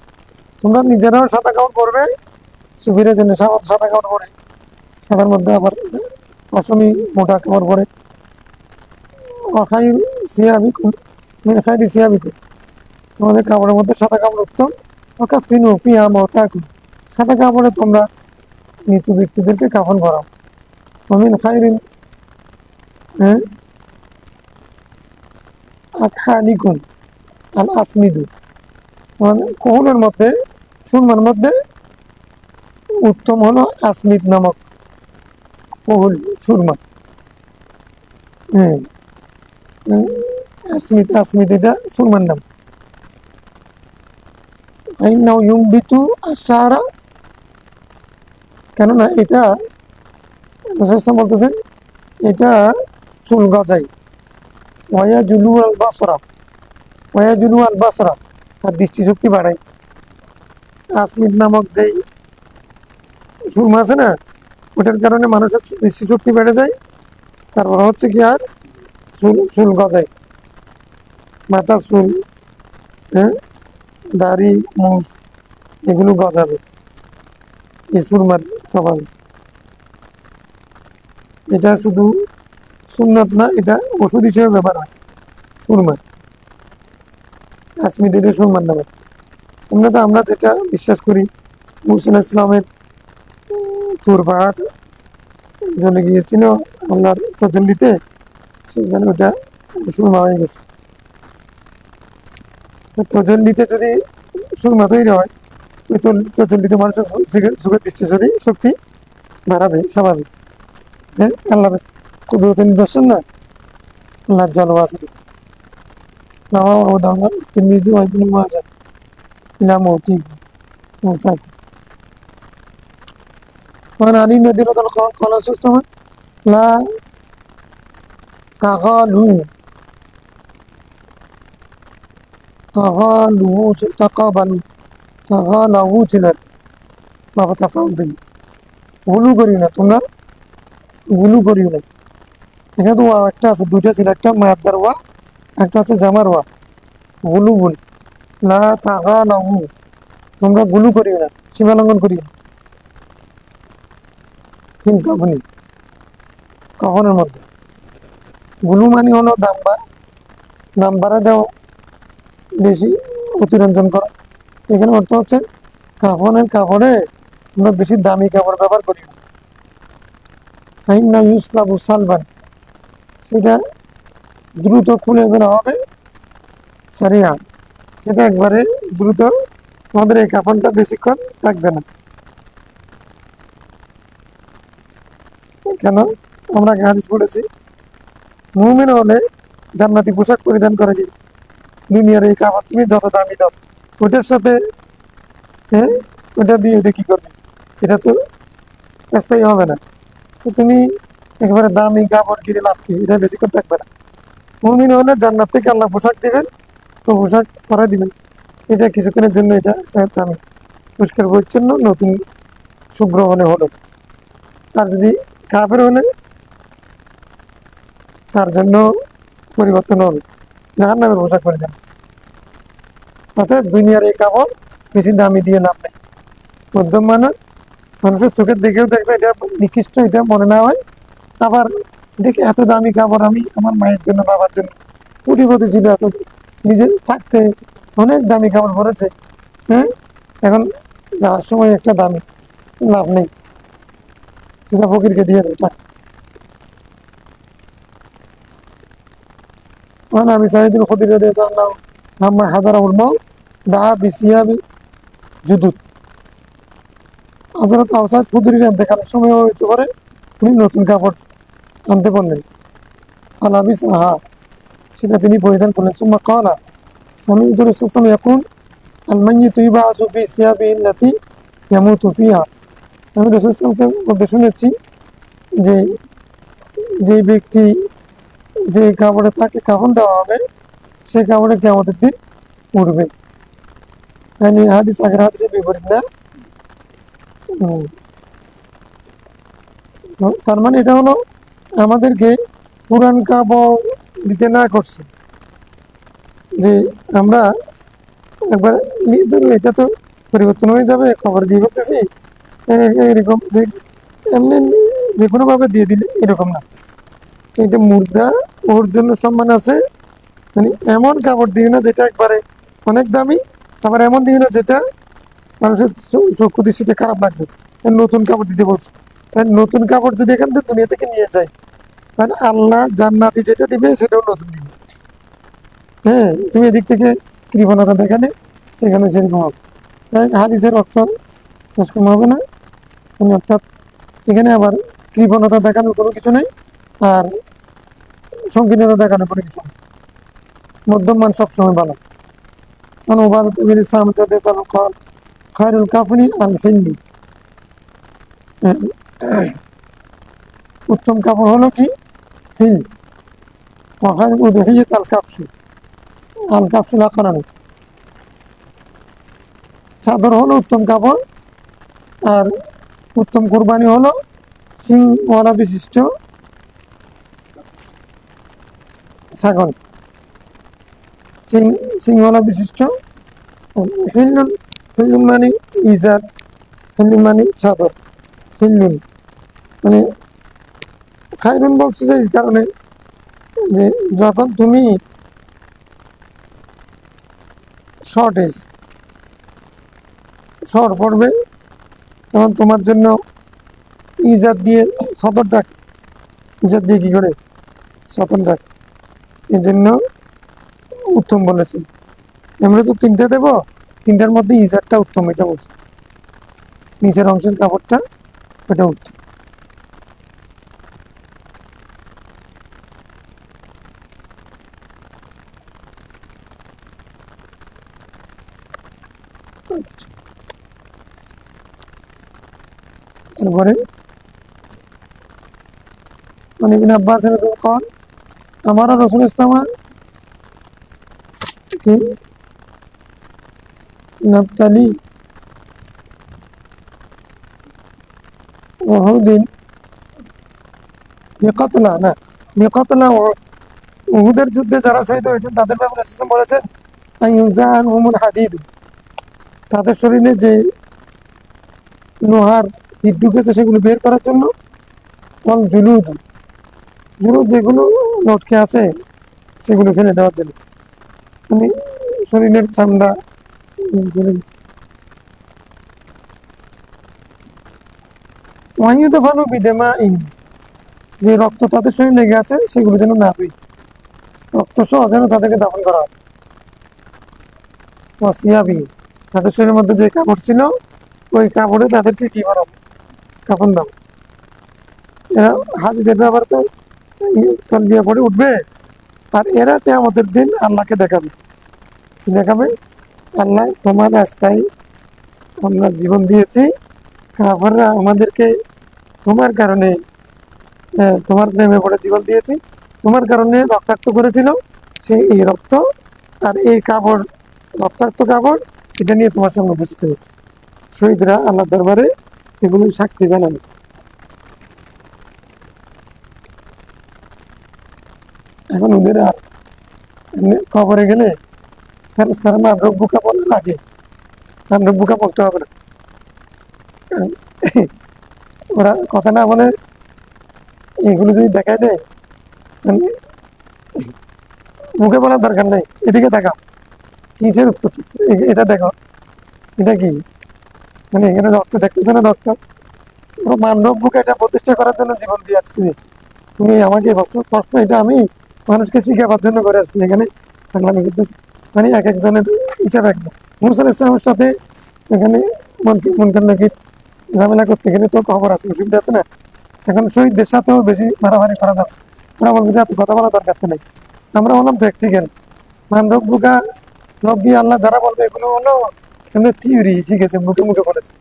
তোমরা নিজেরাও সাদা কাপড় পরবে, সুফিরা জন্য সাদা কাপড় পরে, সাদার মধ্যে আবার অসমী মোটা কাপড় পরে। অখাই সিয়াবিকুম মিন খাইরি সিয়াবিকুম, তোমাদের কাপড়ের মধ্যে সাদা কাপড় উত্তম। কাফিনু ফিহা মাওতাকুম, সাদা কাপড়ে তোমরা মৃত ব্যক্তিদেরকে কাফন করাও। মিন খাইরিন, হ্যাঁ, আখানিকুম আল আসমিদু, তোমাদের কোহলের মধ্যে, সুরমার মধ্যে উত্তম হলো আসমিদ নামক কোহল, সুরমা। হ্যাঁ, আসমিদ, আসমিদ এটা সুরমার নাম। ফাইন্নাহু ইউমবিতু আশ-শা'রা, কেননা এটা রাসূল বলতেছেন এটা চুল গজায়। ওয়ায়াজুলু আল বাসরা, ওয়ায়াজুলু আল বাসরা, তার দৃষ্টিশক্তি বাড়ায়। আসমিদ নামক যেই সুরমা আছে না, ওটার কারণে মানুষের দৃষ্টিশক্তি বেড়ে যায়। তারপর হচ্ছে কি, আর চুল, চুল গজায়, মাথার চুল, হ্যাঁ, দাড়ি মুছ এগুলো গজাবে। এই সুরমার প্রভাবে। এটা শুধু সুন্নত না, এটা ওষুধ হিসেবে ব্যবহার হয় সুরমা। কাশ্মীরের সুরমার নামে আমরা যেটা বিশ্বাস করি, মুসা ইসলামের তুর পাহাড় জ্বলে গিয়েছিল আল্লাহর তজল্লিতে, সেখানে ওটা সুরমা হয়ে গেছে। তজল্লিতে যদি সুরমা তৈরি হয়, ওই তজল্লিতে মানুষের সুখের দৃষ্টি শক্তি বাড়াবে, স্বাভাবিক। হ্যাঁ, আল্লাহর কুদরতের নিদর্শন না, আল্লাহর জলবা আছে। رواه أبو داود الترمذي وابن ماجه إلى موته موته. وعن علي بن أبي طالب قال رسول الله صلى الله عليه وسلم لا تغالوا تقابلوا تغالوا ছিলেন বাবা তাফাউদ্দিন। গুলু করিও না তোমরা, গুলু করিও না। এখানে তো একটা আছে, দুইটা ছিল, একটা মায়াদার ওয়া, একটা আছে জামার ওয়া। গুলু গুল লা তাগালাউ, তোমরা গুলু করিও না, সীমা লঙ্ঘন করিও না। ফিল কাফনি, কাফনের মধ্যে। গুলু মানে হলো দাম বাড়া দেওয়া, বেশি অতিরঞ্জন করা। এখানে অর্থ হচ্ছে কাপড়ে আমরা বেশি দামি কাপড় ব্যবহার করি না। ফাইন্না ইউসলাবু সালবান, সেটা দ্রুত খুলে ফেলা হবে। সারিয়া, সেটা একবারে দ্রুত, আমাদের এই কাপড়টা বেশিক্ষণ থাকবে না। কেন? আমরা হাদিস পড়েছি, মুমিন হলে জান্নাতি পোশাক পরিধান করে দিবে। দুনিয়ার এই কাপড় তুমি যত দামি দাও, ওটার সাথে হ্যাঁ ওটা দিয়ে ওটা কি করবে? এটা তো স্থায়ী হবে না। তো তুমি একেবারে দামি কাপড় কিনে লাভ কি? এটা বেশিক্ষণ থাকবে না। মুমিন হলে জান্নাত থেকে আল্লাহ পোশাক দিবেন, তো পোশাক পরা দিবেন। এটা কিছুক্ষণের জন্য, এটা দামি পরিষ্কার পরিচ্ছন্ন নতুন শুভ্র হলো। আর যদি কাফের হলে তার জন্য পরিবর্তন হবে, জাহান্নামের পোশাক করে দেন। অর্থাৎ দুনিয়ার এই কাপড় বেশি দামি দিয়ে লাভ নেই। মধ্যম মানুষের চোখের দিকেও দেখবে এটা নিকৃষ্ট, এটা মনে না হয়। আবার দেখে এত দামি কাপড় আমি আমার মায়ের জন্য, বাবার জন্য, কোটিপতি ছিল, এত নিজে থাকতে অনেক দামি কাপড় পরেছে, হ্যাঁ, এখন যাওয়ার সময় একটা দামি, লাভ নেই, সেটা ফকিরকে দিয়ে দেয়। وعن أبي سعيد الخدري رضي الله عنه لما حضره الموت دعا بثياب جدد. হযরত আবু সাঈদ খুদরীর ইন্তেকালের সময় হয়েছে পরে তিনি নতুন কাপড় আনতে বললেন। ফালাবিসাহা, সেটা তিনি পরিধান করলেন। সুম্মা ক্বালা সামি'তু রাসূলাল্লাহ ইয়াকুল আল মাইয়িতু ইউবআসু ফি সিয়াবিহি আল্লাতী ইয়ামুতু ফিহা। আমি রাসূলকে বলতে শুনেছি যে যে ব্যক্তি যে কাপড়ে তাকে কাফন দেওয়া হবে, সেই কাপড়ে কিয়ামতের দিন উঠবে। তাই হাদিস আগের হাদিসের বিপরীত না। তার মানে এটা হলো আমাদেরকে পুরান কাপড় দিতে না করছে, যে আমরা একবার এটা তো পরিবর্তন হয়ে যাবে, খবর দিয়ে বলতেছি এরকম যে এমনি যে কোনো ভাবে দিয়ে দিলে এরকম না। এটা মুর্দা, ওর জন্য সম্মান আছে। মানে এমন কাপড় দিও না যেটা একবারে অনেক দামি, আবার এমন দিও না যেটা মানুষের চক্ষু দৃষ্টিতে খারাপ লাগবে। নতুন কাপড় দিতে বলছে। তাই নতুন কাপড় যদি এখান থেকে দুনিয়া থেকে নিয়ে যায়, তাহলে আল্লাহ জান্নাতি যেটা দিবে সেটাও নতুন দিবে। হ্যাঁ, তুমি এদিক থেকে কৃপণতা দেখালে সেখানে সেরকম হবে। তাই হাদিসের অর্থ এরকম হবে না। অর্থাৎ এখানে আবার কৃপণতা দেখানোর কোনো কিছু নেই, আর সংকীর্ণতা দেখানোর কোনো কিছু নেই। মধ্যম মান সবসময় ভালো। উবাদাহ বিন সামিত রাদিয়াল্লাহু আনহু قال خير الكفن الحل, উত্তম কাপড় হলো কি? হিল। وخير الأضحية الكبش, الكبش الأقرن, চাদর হলো উত্তম কাপড়। আর উত্তম কোরবানি হলো সিংওয়ালা বিশিষ্ট ছাগল, সিংওয়ালা বিশিষ্ট। হিল্লুন, হিল্লুন মানে ইজার, খিল্লুন মানে চাদর, খিল্লুন মানে খায়রুন বলছে যে এই কারণে যে যখন তুমি শর্টেজ শর পড়বে তখন তোমার জন্য ইজাত দিয়ে সতর ডাক, ইজাত দিয়ে কি করে সতর ডাক, এই জন্য উত্তম বলেছেন। আমরা তো তিনটা দেবো, তিনটার মধ্যে ইজাতটা উত্তম, এটা বলছে নিচের অংশের কাপড়টা ওটা উত্তম। আচ্ছা, তারপরে ইবনে আব্বাস রাদিয়াল্লাহু قال हमारा रसूल इस्लाम कि नब्तली उहुदिन বিকতলা না বিকতলা উহুদের যুদ্ধে যারা শহীদ হয়েছেন তাদের ব্যাপারে রাসূল বলেছেন আইয়ুজান হুমুল হাদিদ, তাদের শরীরে যে লোহার তীর ঢুকেছে সেগুলো বের করার জন্য, ওয়াল জুলুদ, জুলুদ যেগুলো লটকে আছে সেগুলো ফেলে দেওয়ার জন্য, মানে শরীরের চামড়া ফেলে দিচ্ছে। ওয়াইয়ুদ ফানু বিদেমা ইন, যে রক্ত তাদের শরীরে লেগে আছে সেগুলো যেন না হয়, রক্ত সহ যেন তাদেরকে দাফন করা হয়। ওয়াসিয়াবি, তাদের শরীরের মধ্যে যে কাপড় ছিল ওই কাপড়ে তাদেরকে কি বানাবো, কাফন দাও। এরা হাজিদের ব্যাপারে তো তলবিয়া পড়ে উঠবে, আর এরা কিয়ামতের দিন আল্লাহকে দেখাবে, কি দেখাবে, আল্লাহ তোমার রাস্তায় আমরা জীবন দিয়েছি, কাফেররা আমাদেরকে তোমার কারণে তোমার প্রেমে পড়ে জীবন দিয়েছি, তোমার কারণে রক্তাক্ত করেছিল, সেই এই রক্ত আর এই কাপড়, রক্তাক্ত কাপড়, এটা নিয়ে তোমার সামনে উপস্থিত হয়েছে। শহীদরা আল্লাহ দরবারে এগুলো সাক্ষী বানাবে। এখন ওদের আর এমনি কবরে গেলে ফেরেশতারা মানরব বুকা বলার আগে মানরব বুকা বলতে হবে না, ওরা কথা না বলে এগুলো যদি দেখায় দেয়, মানে মুখে বলার দরকার নেই, এদিকে দেখাও কিসের উত্তর, এটা দেখো এটা কি, মানে এখানে রক্ত দেখতেছে না, রক্ত মানব বুকে এটা প্রতিষ্ঠা করার জন্য জীবন দিয়ে আসছি, তুমি আমাকে প্রশ্ন এটা আমি মানুষকে শিখাবার জন্য করে আসছি, এখানে আমি করতেছি, মানে এক একজনের হিসাব একদম। মুসা আলাইহিস সালামের সাথে এখানে মনকার নাকি ঝামেলা করতে গেলে তো খবর আছে, অসুবিধা আছে না। এখন শহীদদের সাথেও বেশি মারামারি করা যাবে, ওরা বলবে যে এত কথা বলা দরকার তো নেই। আমরা বললাম প্র্যাকটিক্যাল, মানব বুকা রব্বি আল্লাহ যারা বলবে এগুলো হলো এমনি থিওরি শিখেছে, মুখে মুখে বলেছে।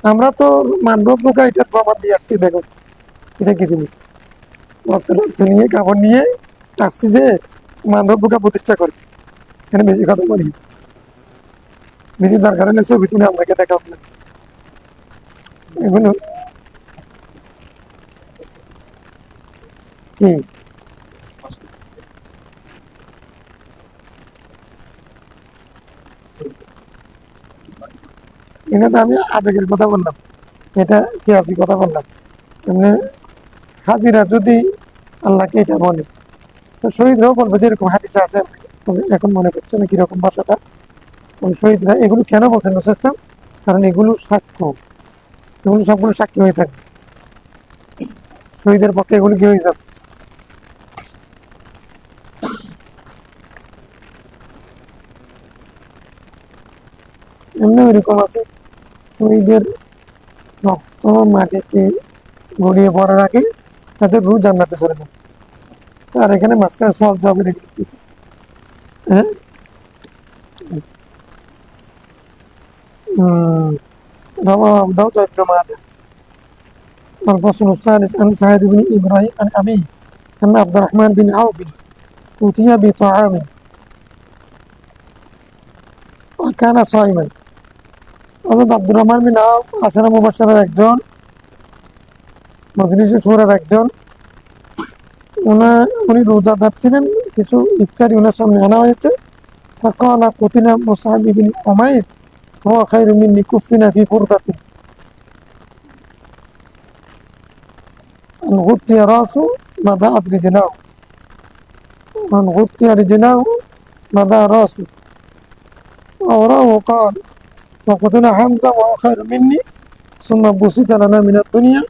আমরা তো মানব বুকা এটার প্রমাণ দিয়ে আসছি, দেখো এটা কি জিনিস, রক্ত নিয়ে কাপড় নিয়ে আসছি যে মানব বুকা প্রতিষ্ঠা করে, এখানে বেশি কথা বলি, বেশি দরকার হলে ছবি তুলে আল্লাহকে দেখা এগুলো কি। এটা তো আমি আবেগের কথা বললাম, এটা কি আছে কথা বললাম, এমনি হাজিরা যদি আল্লাহকে এটা বলে তো শহীদরাও বলবে যে এরকম হাদিসে আছে, তবে এখন মনে করছে না কিরকম ভাষাটা। শহীদরা এগুলো কেন বলছেন রসুল, কারণ এগুলো সাক্ষ্য, এগুলো সবগুলো সাক্ষী হয়ে থাকে, শহীদের পক্ষে এগুলো কি হয়ে যাবে। এমনি এরকম আছে, শহীদের রক্ত মাটিতে গড়িয়ে পড়ার আগে তাদের রু জান্নাতে চলে যায়, তার এখানে মাঝখানে সব জবের হ্যাঁ। رواه أبو داود وابن ماجه. الفصل الثالث عن سعيد بن إبراهيم عن أبيه أن عبد الرحمن بن عوف أوتي بطعام وكان صائما। অর্থাৎ আব্দুর রহমান বিন আউফ আশরা মুবাশশারের একজন, মজলিসে সূরার একজন, উনি রোজাদার ছিলেন, কিছু ইফতারি ওনার সামনে আনা হয়েছে। ফাকালা কুতিলা মুসআব ইবনে উমাইর ওয়া খায়রু মিন্নি কুফিনা ফি ফুরদাতিন। أن غطي رأسه مضاءت رجلاه من غطي رجلاه مضى رأسه أوراه قال وقتل حمزة وهو خير مني ثم بسط لنا من الدنيا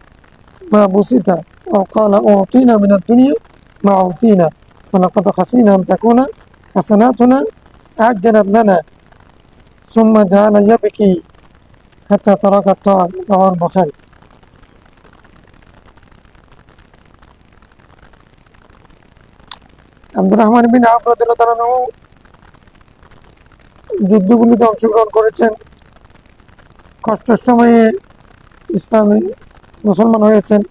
ما بسط أو قال أعطينا من الدنيا ما أعطينا ولقد خشينا أن تكون حسناتنا عجلت لنا ثم جعل يبكي حتى ترك الطعام رواه البخاري আব্দুর রহমান বিন আওফ রাদিয়াল্লাহু তাআলা যুদ্ধগুলিতে অংশগ্রহণ করেছেন, কষ্টের সময়ে ইসলামে মুসলমান হয়েছেন।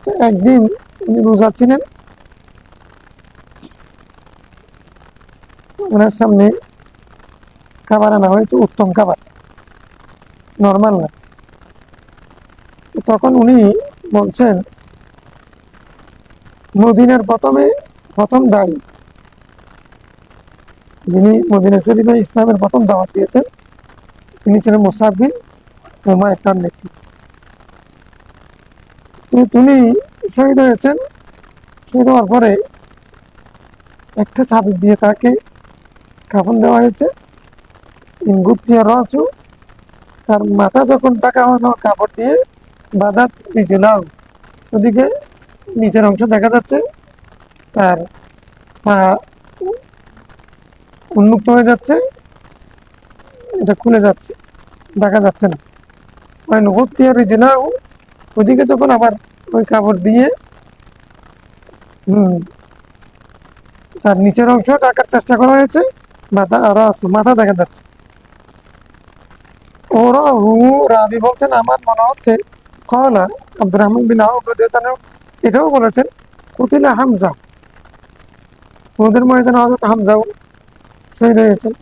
তো একদিন উনি রোজা ছিলেন, ওনার সামনে খাবার আনা হয়েছে, উত্তম খাবার, নর্মাল না। তখন উনি বলছেন মদিনার প্রথম দায়ী, যিনি মদিনা শরীফে ইসলামের প্রথম দাওয়াত দিয়েছেন, তিনি ছিলেন মুসআব বিন উমাইর, তার নেতৃত্বে। তিনি শহীদ হয়েছেন। শহীদ হওয়ার পরে একটা চাদর দিয়ে তাকে কাফন দেওয়া হয়েছে। ইনগুতিয়া রসু, তার মাথা যখন টাকা হলো কাপড় দিয়ে বাদাত রিজলাউ, ওদিকে নিচের অংশ দেখা যাচ্ছে, তার পা উন্মুক্ত হয়ে যাচ্ছে, এটা খুলে যাচ্ছে, দেখা যাচ্ছে না। নগতিয়া রিজলাউ, ওদিকে যখন আবার ওই কাপড় দিয়ে তার নিচের অংশ ঢাকার চেষ্টা করা হয়েছে, মাথা দেখা যাচ্ছে। ওরা রাবি বলছেন আমার মনে হচ্ছে কলা আব্দুর রহমান বিন আওফ রাদিয়াল্লাহু এটাও বলেছেন কুতিলা হামজা, ওদের ময়দানে হযরত হামজাও শহীদ হয়েছেন।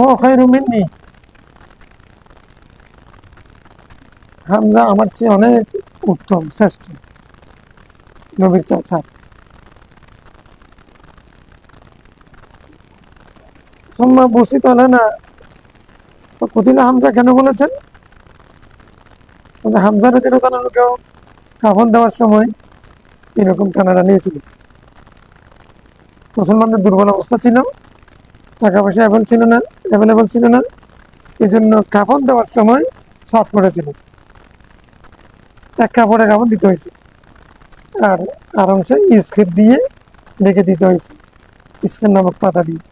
ও খায়রু মিন্নি, হামজা আমার চেয়ে অনেক উত্তম, শ্রেষ্ঠ, নবীর চাচা। সুম্মা বুসিত লানা, তো কুতিলা হামজা কেন বলেছেন? হামজা রাদিয়াল্লাহু তাআলাকেও কাফন দেওয়ার সময় এরকম টানাটা নিয়েছিল। মুসলমানদের দুর্বল অবস্থা ছিল, টাকা পয়সা অ্যাভেলেবল ছিল না, এই জন্য কাফন দেওয়ার সময় শর্ট পড়েছিল, এক কাপড়ে কাফন দিতে হয়েছে, আর অংশে ইস্কের দিয়ে ঢেকে দিতে হয়েছে, ইস্কের নামক পাতা দিয়ে।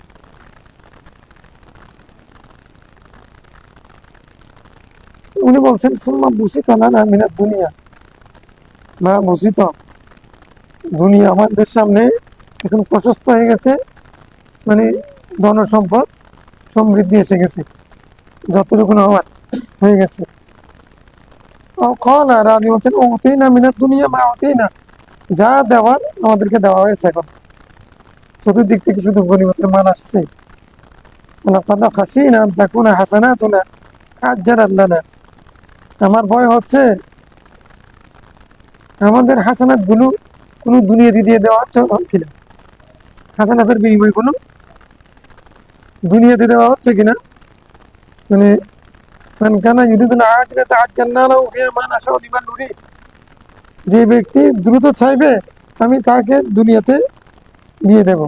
উনি বলছেন সুম্মা বুসিত লানা মিনাদ দুনিয়া মা বুসিত, দুনিয়া আমাদের সামনে এখন প্রশস্ত হয়ে গেছে, মানে ধন সম্পদ সমৃদ্ধি এসে গেছে, যতটুকু হওয়ার হয়ে গেছে। আর আমি বলছেন ওতেই না মিনাদ দুনিয়া মা ওতেই না, যা দেওয়ার আমাদেরকে দেওয়া হয়েছে। এখন চতুর্দিক থেকে শুধু গনিমতের মাল আসছে। খাসিনা তাকুনা হাসানাতুনা আজ্জালাত লানা, আমার ভয় হচ্ছে আমাদের হাসানাত গুলো কোনো দুনিয়াতে দিয়ে দেওয়া হচ্ছে কিনা, হাসানাতের বিনিময় কোনো দুনিয়াতে দেওয়া হচ্ছে কিনা। মানে যে ব্যক্তি দ্রুত চাইবে আমি তাকে দুনিয়াতে দিয়ে দেব,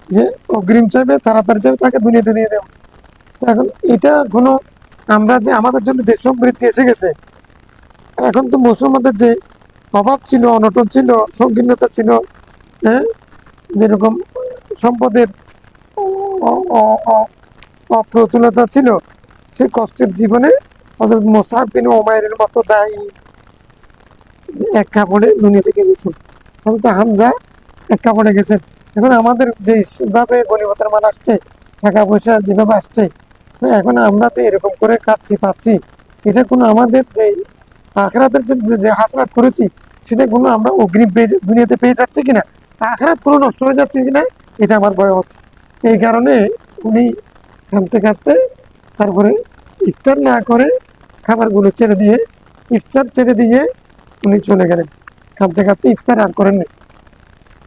যে অগ্রিম চাইবে, তাড়াতাড়ি চাইবে, তাকে দুনিয়াতে দিয়ে দেব। এখন এটা কোনো, আমরা যে আমাদের জন্য যে সমৃদ্ধি এসে গেছে, এখন তো মুসলমানদের যে অভাব ছিল, অনটন ছিল, সংকীর্ণতা ছিল, হ্যাঁ, যেরকম সম্পদের অপ্রতুলতা ছিল, সেই কষ্টের জীবনে হযরত মুসআব বিন উমাইরের মতো দায়ী এক কাপড়ে দুনিয়া থেকে গেছেন, হযরত হামজা এক কাপড়ে গেছেন। এখন আমাদের যেভাবে গনিমতের মাল আসছে, টাকা পয়সা যেভাবে আসছে, তো এখন আমরা যে এরকম করে কাটছি পাচ্ছি, এটা কোনো আমাদের যে আখিরাতের যে হাসনাত করেছি, সেটা কোনো আমরা অগ্রিম দুনিয়াতে পেয়ে যাচ্ছি কিনা, আখিরাত কোনো নষ্ট হয়ে যাচ্ছে কিনা, এটা আমার ভয় হচ্ছে। এই কারণে উনি কাঁদতে কাঁদতে তারপরে ইফতার না করে খাবারগুলো ইফতার ছেড়ে দিয়ে উনি চলে গেলেন। কাঁদতে কাঁদতে ইফতার আর করেননি,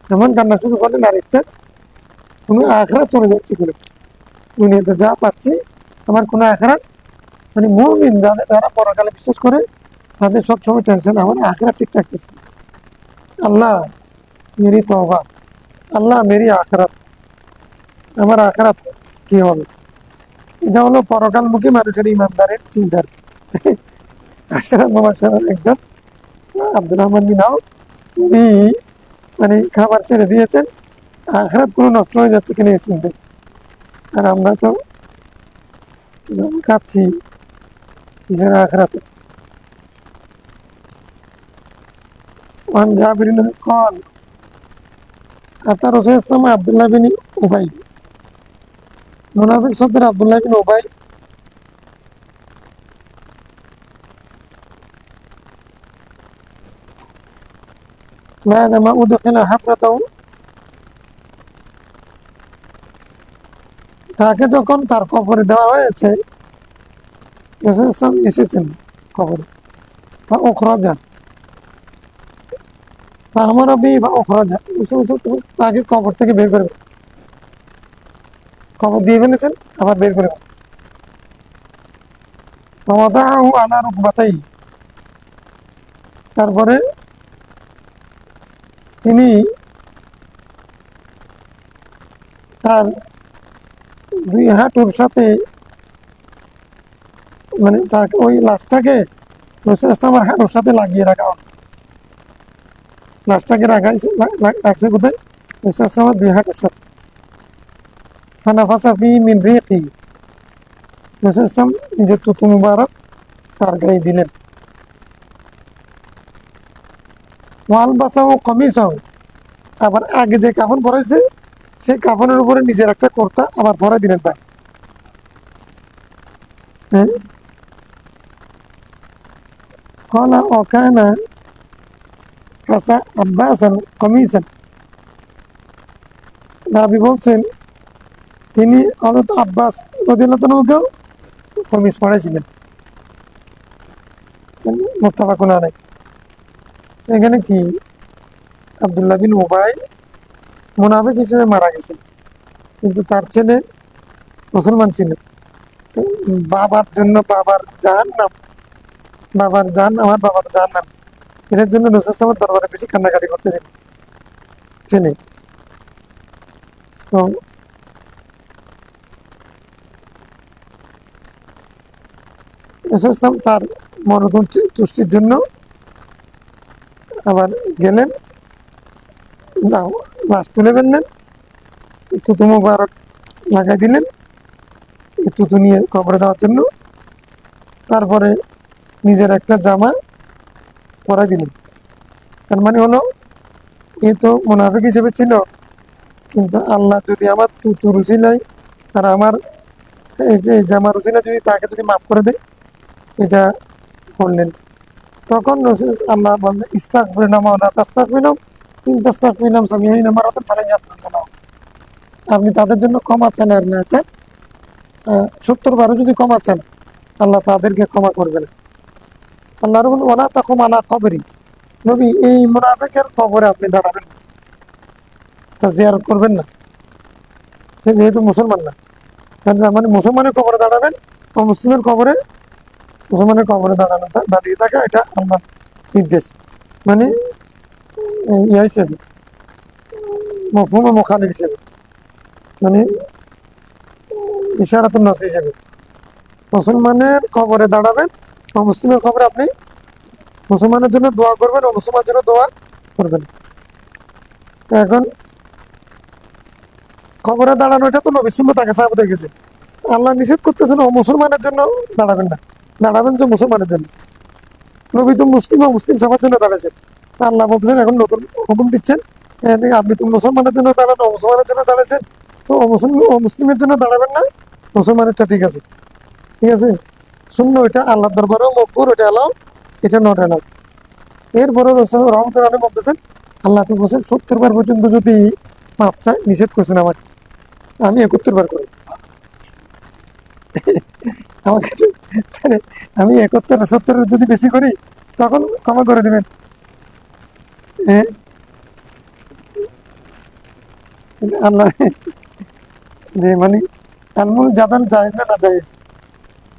এমন কান্না শুরু করলেন, আর ইফতার কোনো আখড়া চলে যাচ্ছে কিনা, দুনিয়াতে যা পাচ্ছি আমার কোনো আখড়া, মানে মুমিন যারা পরকালে বিশ্বাস করে তাদের সবসময় টেনশন আমার আখেরাত ঠিক থাকতেছে। আল্লাহ মেরি তওবা, আল্লাহ মেরি আখেরাত, আমার আখেরাত কি হবে? এটা হলো পরকালমুখী মানুষের ইমানদারের চিন্তার। আশরাফ মুবাশশারের একজন আব্দুর রহমান বিন আউফ, উনি মানে খাবার ছেড়ে দিয়েছেন, আখেরাত পুরো নষ্ট হয়ে যাচ্ছে কিনা এই চিন্তায়। আর আমরা তো কিভাবে খাচ্ছি, কিসের আখেরাত আছে। ওয়ান জাবির قال আতা রাসূল ইসলাম আব্দুল্লাহ বিন উবাই, মুনাফিক সর্দার আব্দুল্লাহ বিন উবাই بعدما أدخل حفرته, তাকে যখন তার কবরে দেওয়া হয়েছে, রাসূল ইসলাম এসেছেন কবরে, বা উখরাজা, তা আমার বি বা উখরাজা, তাকে কবর থেকে বের করে, কবর দিয়ে ফেলেছেন আবার বের করে, ফাওয়াদাহু আলা রুকবাতাইহি, তারপরে তিনি তার দুই হাঁটুর সাথে মানে তাকে ওই লাশটাকে রাসূল ইসলামের হাঁটুর সাথে লাগিয়ে রাখা হলো। লাশটাকে রাখছে কোথায়? রাসূল ইসলামের দুই হাঁটুর সাথে। ফানাফাসা ফি মিন রিকি, রাসূল ইসলাম নিজের থুতু মুবারক তার গায়ে দিলেন। ওয়াল বাসাও কমিসাও, আবার আগে যে কাফন পরাইছে সেই কাফনের উপরে নিজের একটা কর্তা আবার পরাই দিলেন তার। قال وكان كسى عباسا قميصا, দাবি বলছেন তিনি হযরত আব্বাস রাদিয়াল্লাহু তাআলাকেও কমিজ পরাইছিলেন। মুত্তাফাকুন আলাইহ। এখানে কি আব্দুল্লাহ বিন উবাই মুনাফিক হিসেবে মারা গেছেন, কিন্তু তার ছেলে মুসলমান ছিলেন। তো বাবার জন্য বাবার জাহান্নাম, বাবার জান আমার বাবার জাহান্নাম, এটার জন্য রাসূল সাল্লাল্লাহু আলাইহি দরবারে বেশি কান্নাকাটি করতেছেন ছেলে। তো রাসূল সাল্লাল্লাহু তার মনোতুষ্টির জন্য আবার গেলেন, লাশ তুলে ফেললেন, থুতু মুবারক লাগাই দিলেন থুতু নিয়ে কবরে যাওয়ার জন্য, তারপরে নিজের একটা জামা পরাই দিলেন। তার মানে হলো এ তো মুনাফিক হিসেবে ছিল, কিন্তু আল্লাহ যদি আমার থুতুর উসিলায় আর আমার এই যে জামার উসিলায় যদি তাকে যদি মাফ করে দেয়, এটা করলেন। তখন আল্লাহ বললেন ইস্তাগফিরুনা ওয়া লা তাস্তাগফিরু ইন তাস্তাগফিরু লাহুম ৭০ মারাতান ফালান ইয়াগফির লাহুম, আপনি তাদের জন্য ক্ষমা চান আর না চান ৭০ বারও যদি ক্ষমা চান, আল্লাহ তাদেরকে ক্ষমা করবেন। আল্লাহ বলেন ওয়ালা তাকুম আলা কবরি, নবী এই মুনাফিকের কবরে আপনি দাঁড়াবেন না, তা জিয়ারত করবেন না, সে যেহেতু মুসলমান না। তার মানে মুসলমানের কবরে দাঁড়াবেন, মুসলিমের কবরে, মুসলমানের কবরে দাঁড়িয়ে থাকা এটা আল্লাহর নির্দেশ, মানে ইয়া হিসেবে মফহুমে মুখালিফ হিসেবে, মানে ইশারাতুন নাস হিসেবে মুসলমানের কবরে দাঁড়াবেন, মুসলিমের কবরে আপনি মুসলমানের জন্য দোয়া করবেন, মুসলমানের জন্য দোয়া করবেন। এখন কবরে দাঁড়ানো এটা তো নবী সুন্নাত আগে সাহাবাত হয়ে গেছে, আল্লাহ নিষেধ করতেছেন ও মুসলমানের জন্য দাঁড়াবেন না, দাঁড়াবেন যে মুসলমানের জন্য। নবী তো মুসলিম ও মুসলিম সবার জন্য দাঁড়াইছেন, তা আল্লাহ বলতেছেন এখন নতুন হুকুম দিচ্ছেন, আপনি তো মুসলমানের জন্য দাঁড়ান, ও মুসলমানের জন্য দাঁড়াইছেন, তো ও মুসলিমের জন্য দাঁড়াবেন না, মুসলমানেরটা ঠিক আছে, ঠিক আছে। শূন্য ওইটা আল্লাহ দরবারেও মকবুল, ওইটা এলাও, এটা নট এলাও। এরপরে রহমতুল্লাহ বলতেছেন আল্লাহ তুমি বলছেন ৭০ বার পর্যন্ত যদি মাপ চাই, নিষেধ করছেন আমাকে, আমি ৭১ বার করি, আমাকে আমি ৭১ যদি বেশি করি তখন ক্ষমা করে দেবেন। আল্লাহ যে মানে আলমুল জাদাল জায়েজ না না জায়েজ,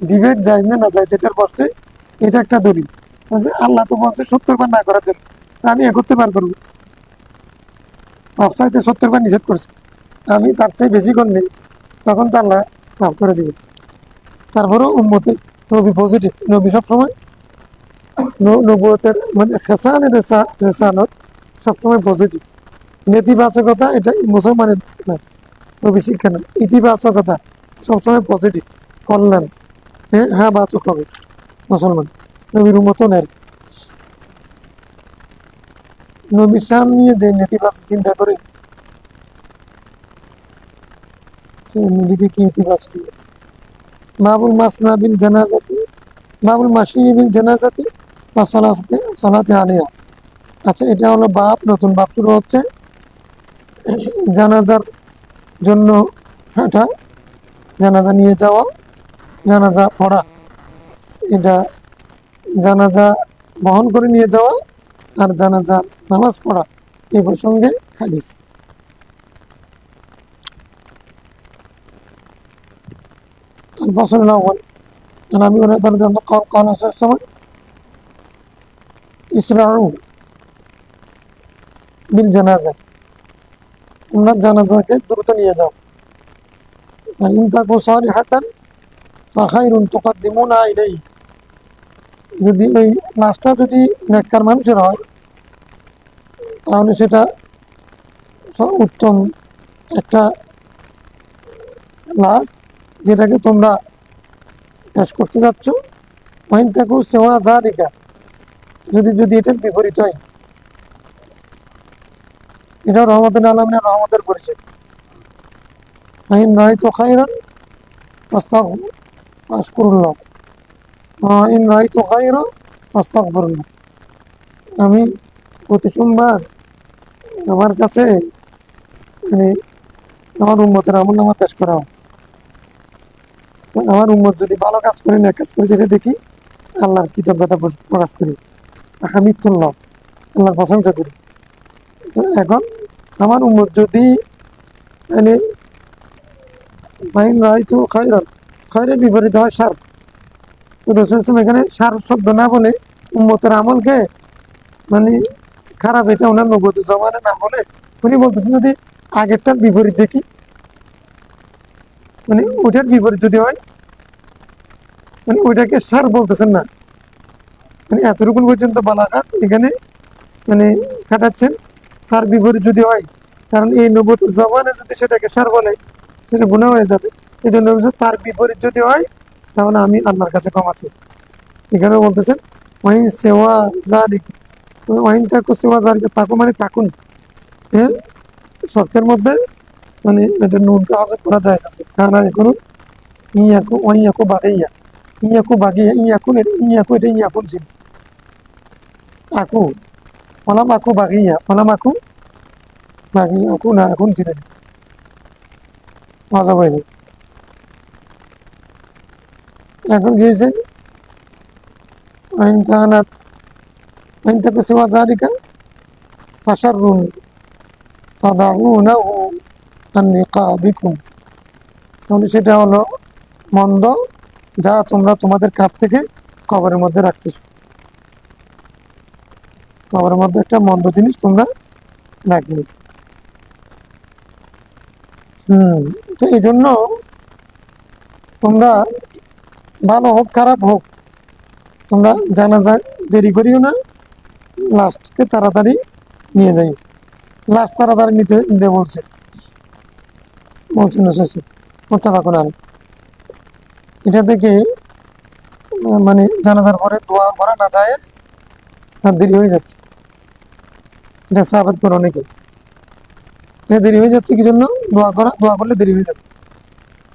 ডিবেট জায়েজ না না জায়েজ, এটার বসতে এটা একটা দলিল। যে আল্লাহ তো বলছে 70 বার না করার জন্য, আমি 71 বার করবো, সবচাইতে 70 বার নিষেধ করছে, আমি তার চেয়ে বেশি করলে তখন তো আল্লাহ মাফ করে দিবে। তারপরেও উম্মতে নবী পজিটিভ, নবী সবসময় নবুয়তের মানে রেসালত সবসময় পজিটিভ। নেতিবাচকতা এটা মুসলমানের না, নবী শিক্ষা না। ইতিবাচকতা সবসময় পজিটিভ, কল্যাণ, হ্যাঁ বাচক হবে মুসলমান, নবীর উম্মতও নেয়। নবীর শান নিয়ে যে নেতিবাচক চিন্তা করে সেই নবীকে কি ইতিবাচক চিন্তা। বাবুল মাসনা বিল জানাজাতি, বাবুল মাসি বিল জানাজাতি বা সলাতে আলিয়া। আচ্ছা, এটা হলো বাপ, নতুন বাপ শুরু হচ্ছে জানাজার জন্য হাঁটা, জানাজা নিয়ে যাওয়া, জানাজা পড়া, এটা জানাজা বহন করে নিয়ে যাওয়া আর জানাজা নামাজ পড়া, এই প্রসঙ্গে হাদিস। الفصل الأول عن أبي هريرة رضي الله عنه قال قال صلى الله عليه وسلم اسرعوا بالجنازة, তোমরা জানাজাকে দ্রুত নিয়ে যাও। فإن تكن صالحة فخير تقدمونها إليه, যদি ওই লাশটা যদি নেককার মানুষের হয় তাহলে সেটা উত্তম একটা লাশ যেটাকে তোমরা পেশ করতে যাচ্ছ। ওয়াইন তাকু সেওয়া যালিকা, যদি যদি এটার বিপরীত হয়, এটা রহমতুল আলামিনের রহমতের পরিচয়। ফাইন রাআইতু খায়রান ফাস্তাগফিরুল্লাহ, ইন রাআইতু খায়রান ফাস্তাগফিরুল্লাহ। আমি প্রতি সোমবার আমার কাছে মানে আমার উম্মতের আমলনামা পেশ করা হয়, আমার উম্মত যদি ভালো কাজ করে না কাজ করে যেটা দেখি আল্লাহর কৃতজ্ঞতা প্রকাশ করি, হামিদুল্লাহ, আল্লাহর প্রশংসা করি। তো এখন আমার উম্মত যদি মানে খয়রের বিপরীত হয় সার, তো রাসূল এখানে সার শব্দ না বলে উম্মতের আমলকে মানে খারাপ, এটা ওনার নবুয়ত জমানে না বলে উনি বলতেছেন যদি আগেরটার বিপরীত দেখি, মানে ওইটার বিপরীত যদি হয়, মানে ওইটাকে সার বলতেছেন না, মানে এতটুকু পর্যন্ত বালাঘাত এখানে মানে খাটাচ্ছেন। তার বিপরীত যদি হয়, কারণ এই নবুয়ত জমানে যদি সেটাকে সার বলে সেটা গুনাহ হয়ে যাবে। এই জন্য তার বিপরীত যদি হয় তাহলে আমি আল্লাহর কাছে ক্ষমাচ্ছি। এখানে বলতেছেন ওয়াইন সেওয়া জালিক, ওয়াইন তাকু সেওয়া জালিক, তাকু মানে তাকুন, হ্যাঁ শর্তের মধ্যে মানে এটা নুনকে হজম করা যায় আছে, কারণ এখন ইয়াকু ওয়াইয়াকু বাগিয়া, ইয়াকু বাগিয়া, ইয়াকুন ইয়াকু, এটা ইয়াকুন ছিল আকু, ওলাম আকু বাগিয়া, ওলাম আকু বাগিয়া, আকু না এখন ছিলেন মজা পাইনি। এখন কি হয়েছে, আইন কানাত আইন তাকু সেওয়া জালিকা ফাশাররুন তাদাউনাহু আন নিকাবিকুম, তাহলে সেটা হলো মন্দ যা তোমরা তোমাদের কাপ থেকে কবরের মধ্যে রাখতেছ, কবরের মধ্যে একটা মন্দ জিনিস তোমরা রাখবে। তো এই জন্য তোমরা ভালো হোক খারাপ হোক তোমরা জানাজা দেরি করিও না, লাশকে তাড়াতাড়ি নিয়ে যাই, লাশ তাড়াতাড়ি নিতে বলছেন মোত্তাফাকুন আলাইহ। এটা থেকে মানে জানাজার পরে দোয়া করা না জায়েজ, আর দেরি হয়ে যাচ্ছে, এটা সাহাবাত করে অনেকে, এটা দেরি হয়ে যাচ্ছে কি জন্য, দোয়া করলে দেরি হয়ে যাবে।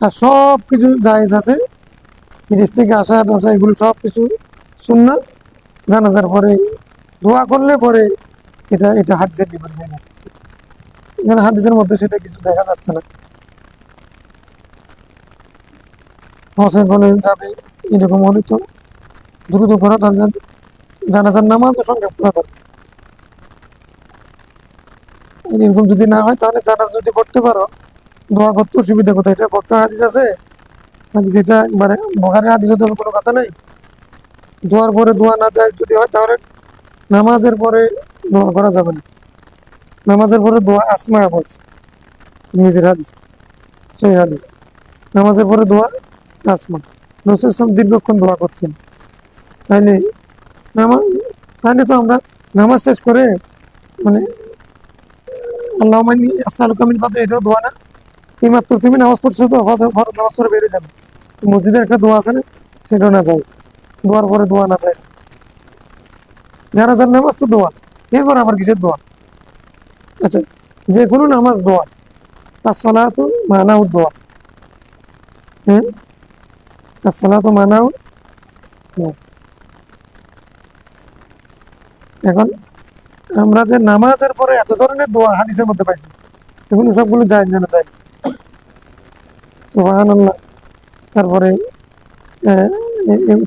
আর সব কিছু জায়েজ আছে, বিদেশ থেকে আসা টাসা এগুলো সব কিছু সুন্নাত, জানাজার পরে দোয়া করলে পরে এটা এটা হাদিসের বিপরীত হয়ে যাবে। এখানে হাদিসের মধ্যে সেটা কিছু দেখা যাচ্ছে না। হসে বলে যাবে এরকম হলে তো দ্রুত করা দরকার, জানাজার নামাজও সংক্ষেপ করা দরকার। এরকম যদি না হয় তাহলে জানাজা যদি পড়তে পারো দোয়া করতে অসুবিধা কোথায়, এটা পড়তে হাদিস আছে, হাদিস এটা একবারে বুখারী হাদিস হতে হবে কোনো কথা নেই, দোয়ার পরে দোয়া না যায় যদি হয় তাহলে নামাজের পরে দোয়া করা যাবে না। নামাজের পরে দোয়া আসমা বলছে নিজের হাদিস, সেই হাদিস নামাজের পরে দোয়া আসমা। রসুল সাল্লাল্লাহু দীর্ঘক্ষণ দোয়া করতেন। তাইলে নামাজ, তাহলে তো আমরা নামাজ শেষ করে মানে আল্লাহ মানি আসসালামু মিন ফাদলি, এটাও দোয়া না? এইমাত্র তুমি নামাজ পড়ছো তো ফরজ নামাজ পড়ে বেরিয়ে যাবে, মসজিদের একটা দোয়া আছে না, সেটাও না যায়। দোয়ার পরে দোয়া না যায়, যারা যার নামাজ তো দোয়া, এরপর আবার কিসের দোয়া? আচ্ছা, যে কোনো নামাজ দোয়া, আসসালাতু মানাউ দোয়া। হ্যাঁ, আসসালাতু মানাউ দোয়া। এখন আমরা যে নামাজের পরে এত ধরনের দোয়া হাদিসের মধ্যে পাইছি, এগুলো সবগুলো যায় জানা যায়। সুবহানাল্লাহ, তারপরে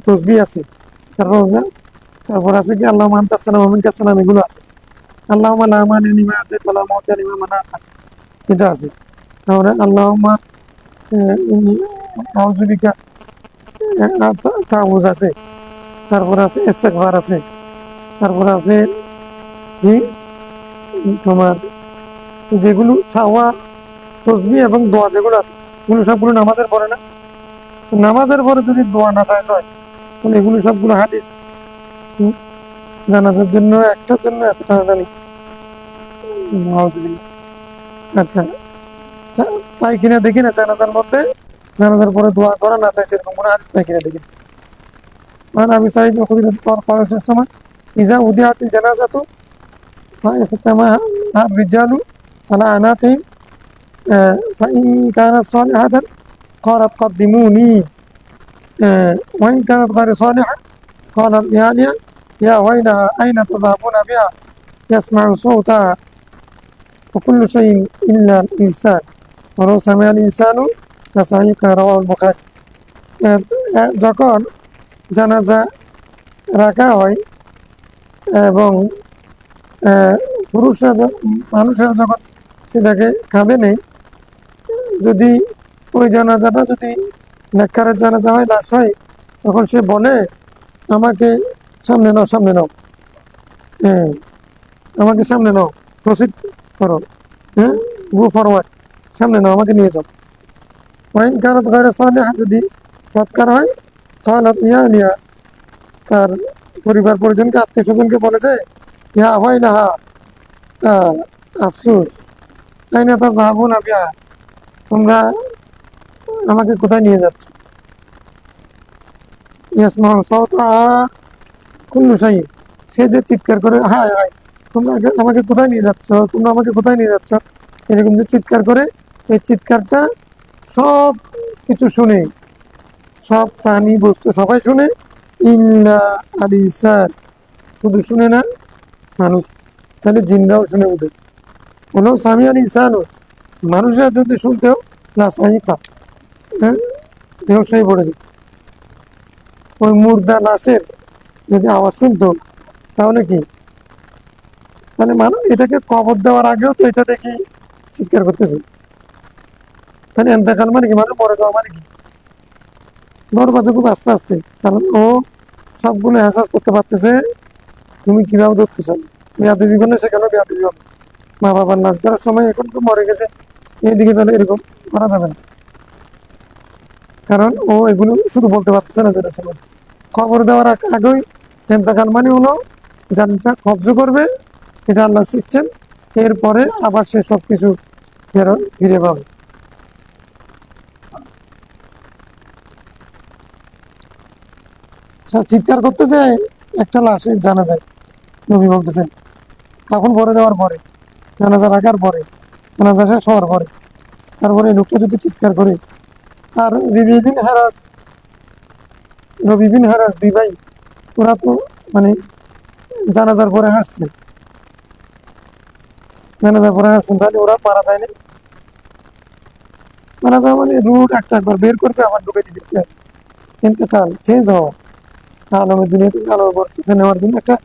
তসবিহ আছে, তারপর তারপর আছে কি আল্লাহুম্মা আনতাস সালাম ওয়া মিনকাস সালাম, এগুলো আছে। আল্লাহুম্মা লা মানিআ লিমা আতাইতা ওয়া লা মুতিআ লিমা মানাতা, এটা আছে। তারপরে আল্লাহুম্মা ইন্নী আউযু বিকা তাউজ আছে, তারপর আছে ইস্তেগফার আছে, তারপর আছে কি তোমার যেগুলো চাওয়া তসবিহ এবং দোয়া যেগুলো আছে, এগুলো সবগুলো নামাজের পরে না? নামাজের পরে যদি দোয়া না চায় হয়, তাহলে এগুলো সবগুলো হাদিস। হুম, জানাজার জন্য একটার জন্য এত টানাটানি। নাউজুবিল্লাহ। আচ্ছা, পাই কিনা দেখি না জানাজার মধ্যে, জানাজার পরে দোয়া করা না চাইছে এরকম কোনো হাদিস পাই কিনা দেখি। কারণ আমি চাই খরচের সময় ইজা উদিয়াতিল জানাজাতু ফাইহতামাহা الرجال على أعناقهم فإن كانت صالحة قالت قدموني وإن كانت غير صالحة قالت لأهلها يا ويلها أين تذهبون بها يسمع صوتها وكل شيء إلا الإنسان ولو سمع الإنسان لصعق رواه البخاري। যখন জানাজা রাখা হয় এবং পুরুষরা মানুষেরা যখন সেটাকে কাঁধে নেই, যদি ওই জানাজাটা যদি নেককারের জানাজা হয়, লাশ হয়, তখন সে বলে আমাকে সামনে নাও, সামনে নাও, হ্যাঁ আমাকে সামনে নাও, প্রসিড করো, হ্যাঁ গো ফরওয়ার্ড, সামনে নাও, আমাকে নিয়ে যাও। ওয়াইন কানাত গায়রা সালিহা, যদি সৎকার হয়, কালাত ইয়া লিয়া, তার পরিবার পরিজনকে আত্মীয় স্বজনকে বলে যে ইয়া ওয়াইলাহা, আফসোস, আইনা তাযহাবুনা বিহা, তোমরা আমাকে কোথায় নিয়ে যাচ্ছ? ইয়াসমাউ সাওতাহা কুল্লু শাই, সে যে চিৎকার করে হায় হায়, তোমরা আমাকে কোথায় নিয়ে যাচ্ছ, তোমরা আমাকে কোথায় নিয়ে যাচ্ছ, এরকম যে চিৎকার করে, এই চিৎকারটা সব কিছু শুনে, সব প্রাণী বস্তু সবাই শুনে, ইল্লা আল ইনসান, শুধু শুনে না মানুষ, তাহলে জিনরাও শুনে ওদের। কোনো সামি আল ইনসানও, মানুষরা যদি শুনতেও না সাহিকা, হ্যাঁ বেহসাই পড়ে যেত। ওই মুর্দা লাশের যদি আওয়াজ শুনতো তাহলে কি, তাহলে মানুষ এটাকে কবর দেওয়ার আগেও তো এটা দেখি চিৎকার করতেছে, তাহলে এন্তেকাল মানে কি, মানুষ মরে যাওয়া মানে কি? দরবাজা খুব আস্তে আস্তে, কারণ ও সবগুলো এহসাস করতে পারতেছে তুমি কিভাবে ধরতেছ। বেয়াদবি করলে সেখানে বেয়াদবি হবে। মা বাবার লাশ ধরার সময় এখন তো মরে গেছে এইদিকে পেলে এরকম করা যাবে না, কারণ ও এগুলো শুধু বলতে পারতেছে না, যেটা শুনে খবর দেওয়ার আগেই এন্তেকাল মানে হলো জানটা কবজ করবে, এটা আল্লাহ সিস্টেম, এরপরে আবার সে সবকিছু ফিরে পাবে। চিৎকার করতে যায় একটা লাশে জানা যায়, নবী বলতেছেন কাফন ভরে দেওয়ার পরে, জানাজা রাখার পরে, জানাজা শেষ হওয়ার পরে, তারপরে লোকটা যদি চিৎকার করে। আর রবি বিন হারাস দুই ভাই, ওরা তো মানে জানাজার পরে হাসছেন, জানাজার পরে হাসছেন, তাহলে ওরা মারা যায়নি? মারা যাওয়া মানে রুট একটা একবার বের করবে আবার ঢুকে দিবে, ইন্তেকাল চেঞ্জ হওয়া, আলমের দুনিয়া থেকে আলোর বর্ষে নেওয়ার জন্য একটা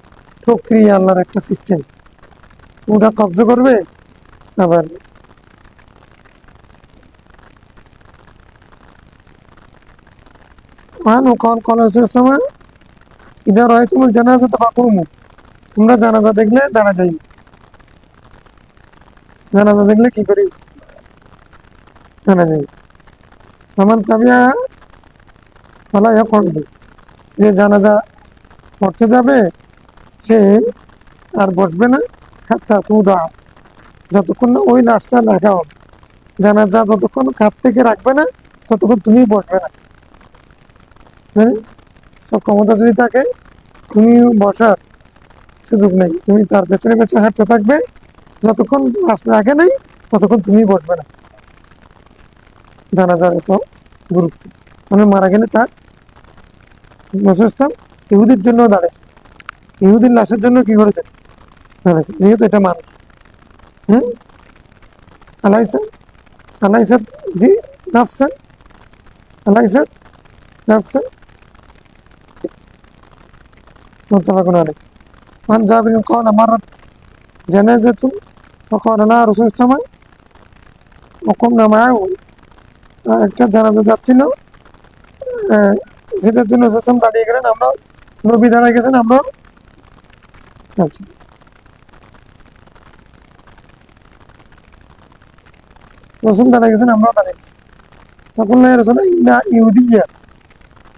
প্রক্রিয়া, আল্লাহর একটা সিস্টেম, ওটা কবজ করবে আবার। মান ও কল কল ইদা রাআইতুমুল জানাজাতা ফাকুমু, তোমরা জানাজা দেখলে দাঁড়া যাই। জানাজা দেখলে কি করি? দাঁড়া যাই। আমার তাবিয়া ফালা ইয়াকুদু, যে জানাজা পড়তে যাবে সে আর বসবে না, হাত্তা তুদা, যতক্ষণ না ওই লাশটা রাখা হবে। জানাজা যতক্ষণ কাঁধ থেকে রাখবে না ততক্ষণ তুমি বসবে না। হ্যাঁ, সব ক্ষমতা যদি থাকে তুমি বসার সুযোগ নেই, তুমি তার পেছনে পেছনে হাঁটতে থাকবে, যতক্ষণ লাশ রাখে নাই ততক্ষণ তুমি বসবে না। জানাজার এত গুরুত্ব, মানে মারা গেলে তার রাসূল ইহুদির জন্য দাঁড়িয়েছে, ইহুদির লাশের জন্য কি করেছে? দাঁড়িয়েছে, যেহেতু এটা মানুষ। হ্যাঁ, আলাইসা আলাইসাত জি নাফসান, আলাইসাত নাফসান, মুত্তাফাকুন আলাইহ। عن جابر قال مرت جنازة فقال لها رسول السماء وقمنا معه, একটা জানাজা যাচ্ছিল, সেটার জন্য রাসূল দাঁড়িয়ে গেলেন, আমরা নবী দাঁড়িয়ে গেছেন, আমরা যাচ্ছি। রাসূল দাঁড়িয়ে গেছেন, আমরাও দাঁড়িয়ে গেছি। তখন রাসূল ইন্না ইহুদিয়া,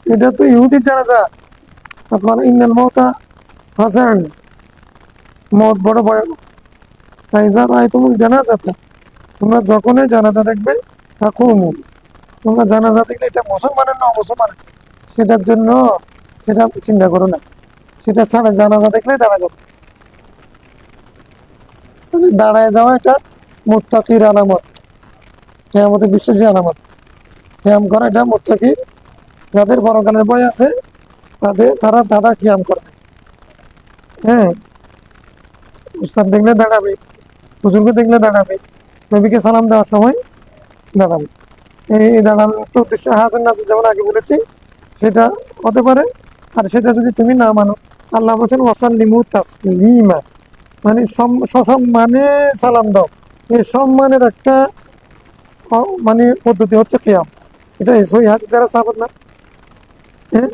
এটা তো ইহুদির জানাজা। তখন ইন্নাল মাউতা ফাজান, মত বড় ভয়াবহ। ফাইজা রাআইতুমুল জানাজাতা, তোমরা যখনই জানাজা দেখবে ফাকুমু, তোমরা জানাজা দেখলে এটা মুসলমানের না অমুসলমানের সেটার জন্য সেটা চিন্তা করো না, সেটা ছাড়া জানাজা দেখলে দাঁড়া যাবে। দাঁড়ায় যাওয়া এটা মুত্তাকির আলামত, কিয়ামতের বিশ্বাসী আলামত। কিয়াম করা এটা মুত্তাকি, যাদের পরকালের ভয় আছে তারা কিয়াম করবে। হ্যাঁ, উস্তাদ দেখলে দাঁড়াবে, হুজুরকে দেখলে দাঁড়াবে, নবীকে সালাম দেওয়ার সময় দাঁড়াবে। এই দাঁড়ানোর একটা উদ্দেশ্য হাসান নাসির, যেমন আগে বলেছি, সেটা হতে পারে। আর সেটা যদি তুমি না মানো, আল্লাহ বলছেন ওয়াসাল্লিমু তাসলিমা, মানে সসম্মানে সালাম দাও। এই সম্মানের একটা মানে পদ্ধতি হচ্ছে কিয়াম। এটা সই হাদিস দ্বারা সাবত না। হ্যাঁ,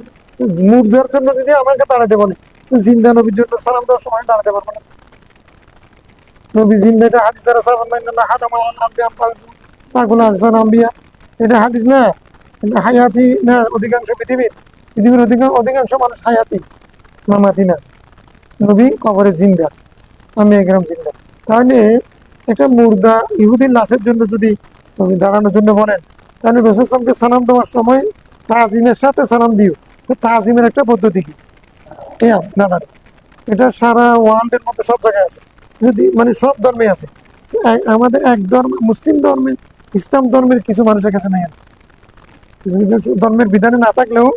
মুর্দার জন্য যদি আমাকে দাঁড়াতে বলে, তো জিন্দা নবীর জন্য সালাম দেওয়ার সময় দাঁড়াতে পারবো না। নবী জিন্দা, এটা হাদিস দ্বারা সাবত না। হাদামা তাগুলো আহসান আম্বিয়া, এটা হাদিস না, এটা হায়াতি না। অধিকাংশ পৃথিবীর অধিকাংশ মানুষ হায়াতি, মামাতি না। নবী কবরে জিন্দা, আমি একরাম জিন্দা। তাহলে একটা মুর্দা ইহুদির লাশের জন্য যদি নবী দাঁড়ানোর জন্য বলেন, তাহলে রাসূল সাল্লাল্লাহু আলাইহি ওয়াসাল্লামকে সালাম দেওয়ার সময় তাজিমের সাথে সালাম দিও। তো তাজিমের একটা পদ্ধতি কি? দাঁড়ানো, এটা সারা ওয়ার্ল্ডের মধ্যে সব জায়গায় আছে, যদি মানে সব ধর্মে আছে। আমাদের এক ধর্ম মুসলিম ধর্মে, ইসলাম ধর্মের কিছু মানুষের কাছে নেই, কিছু কিছু ধর্মের বিধানে না থাকলেও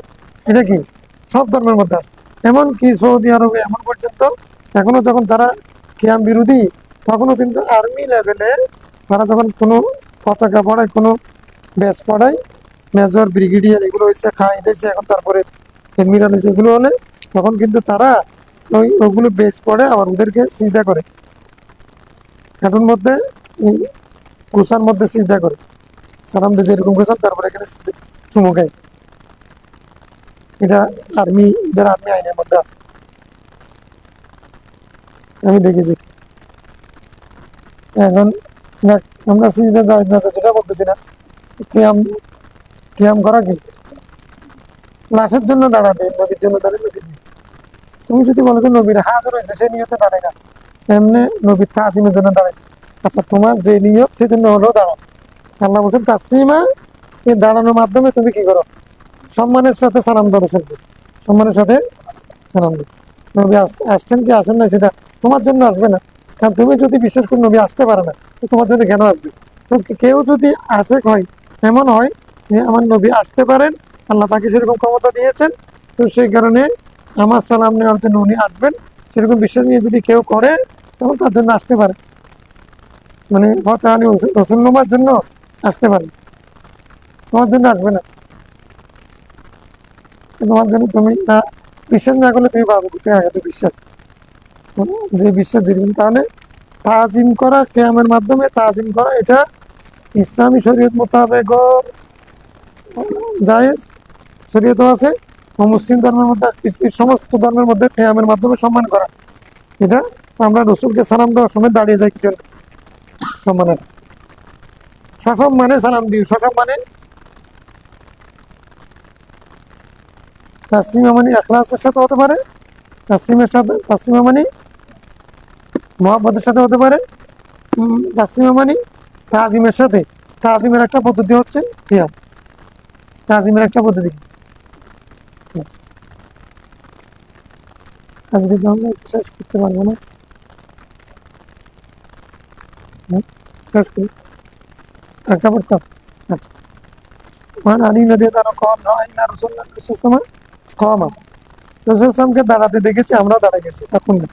এটা কি সব ধর্মের মধ্যে আছে। এমনকি সৌদি আরবে এমন পর্যন্ত এখনো যখন তারা কিয়াম বিরোধী, তখনও কিন্তু আর্মি লেভেলে তারা যখন কোনো পতাকা পড়ায়, কোনো ব্যাচ পড়ায়, মেজর ব্রিগেডিয়ার এগুলো হয়েছে, খাই দিয়েছে, এখন তারপরে এডমিরাল হয়েছে, এগুলো হলে তখন কিন্তু তারা ওগুলো বেচ পড়ে, আবার ওদেরকে সিজদা করে, হাঁটুর মধ্যে কুসার মধ্যে সিজদা করে, সালাম দিয়ে যেরকম কুসার, তারপরে এখানে চুমু খায়। এটা আর্মি আইনের মধ্যে আছে, আমি দেখেছি। এখন আমরা সিজদা যাই না, যেটা বলতেছি না, কিয়াম কিয়াম করা কি লাশের জন্য দাঁড়াবে, নবীর জন্য দাঁড়াবে। তুমি যদি বলো যে নবীর হাজার হয়েছে, সেই নিয়তে দাঁড়ায় না, এমনি নবীর তাজিমের জন্য দাঁড়াইছে। আচ্ছা, তোমার যে নিয়ত সেজন্য হলেও দাঁড়াও। আল্লাহ বলছেন তাসলিমা, এই দাঁড়ানোর মাধ্যমে তুমি কি করো? সম্মানের সাথে সালাম দাও, সম্মানের সাথে সালাম দাও। নবী আসছেন কি আসেন না সেটা তোমার জন্য আসবে না, কারণ তুমি যদি বিশ্বাস করি নবী আসতে পারে না, তো তোমার জন্য কেন আসবে? তো কেউ যদি আশেক হয়, এমন হয় যে আমার নবী আসতে পারেন, আল্লাহ তাকে সেরকম ক্ষমতা দিয়েছেন, তো সেই কারণে আমার সালাম নেওয়ার জন্য উনি আসবেন, সেরকম বিশ্বাস নিয়ে যদি কেউ করে, তখন তার জন্য আসতে পারে, মানে রসুল্লার জন্য আসতে পারে, তোমার জন্য আসবে না। তোমার জন্য তুমি না বিশ্বাস না করলে তুমি পাবো কোথায় আগে তো বিশ্বাস, যে বিশ্বাস যেরকম। তাহলে তাজিম করা, কিয়ামের মাধ্যমে তাজিম করা, এটা ইসলামী শরীয়ত মোতাবেক জায়েজ, শরীয়তও আছে, মুসলিম ধর্মের মধ্যে পৃথিবীর সমস্ত ধর্মের মধ্যে কিয়ামের মাধ্যমে সম্মান করা, এটা আমরা রসুলকে সালাম দেওয়ার সময় দাঁড়িয়ে যাই কি জন্য? সম্মানার্থে। সসম্মানে সালাম দিই। সসম্মানে তাসলিমা মানে ইখলাসের সাথে হতে পারে, তাসলিমা মানে মহব্বতের সাথে হতে পারে, তাসলিমা মানে তাজিমের সাথে। তাজিমের একটা পদ্ধতি হচ্ছে কিয়াম। তাজিমের একটা পদ্ধতি। আজকে তো আমরা শেষ করতে পারবো না, শেষ করি একটা পড়তাম। আচ্ছা, মান আলী নদী তারা কম রাইনা রসুল্লাহ কমা, রসুলামকে দাঁড়াতে দেখেছি, আমরাও দাঁড়ায় গেছি, তখন না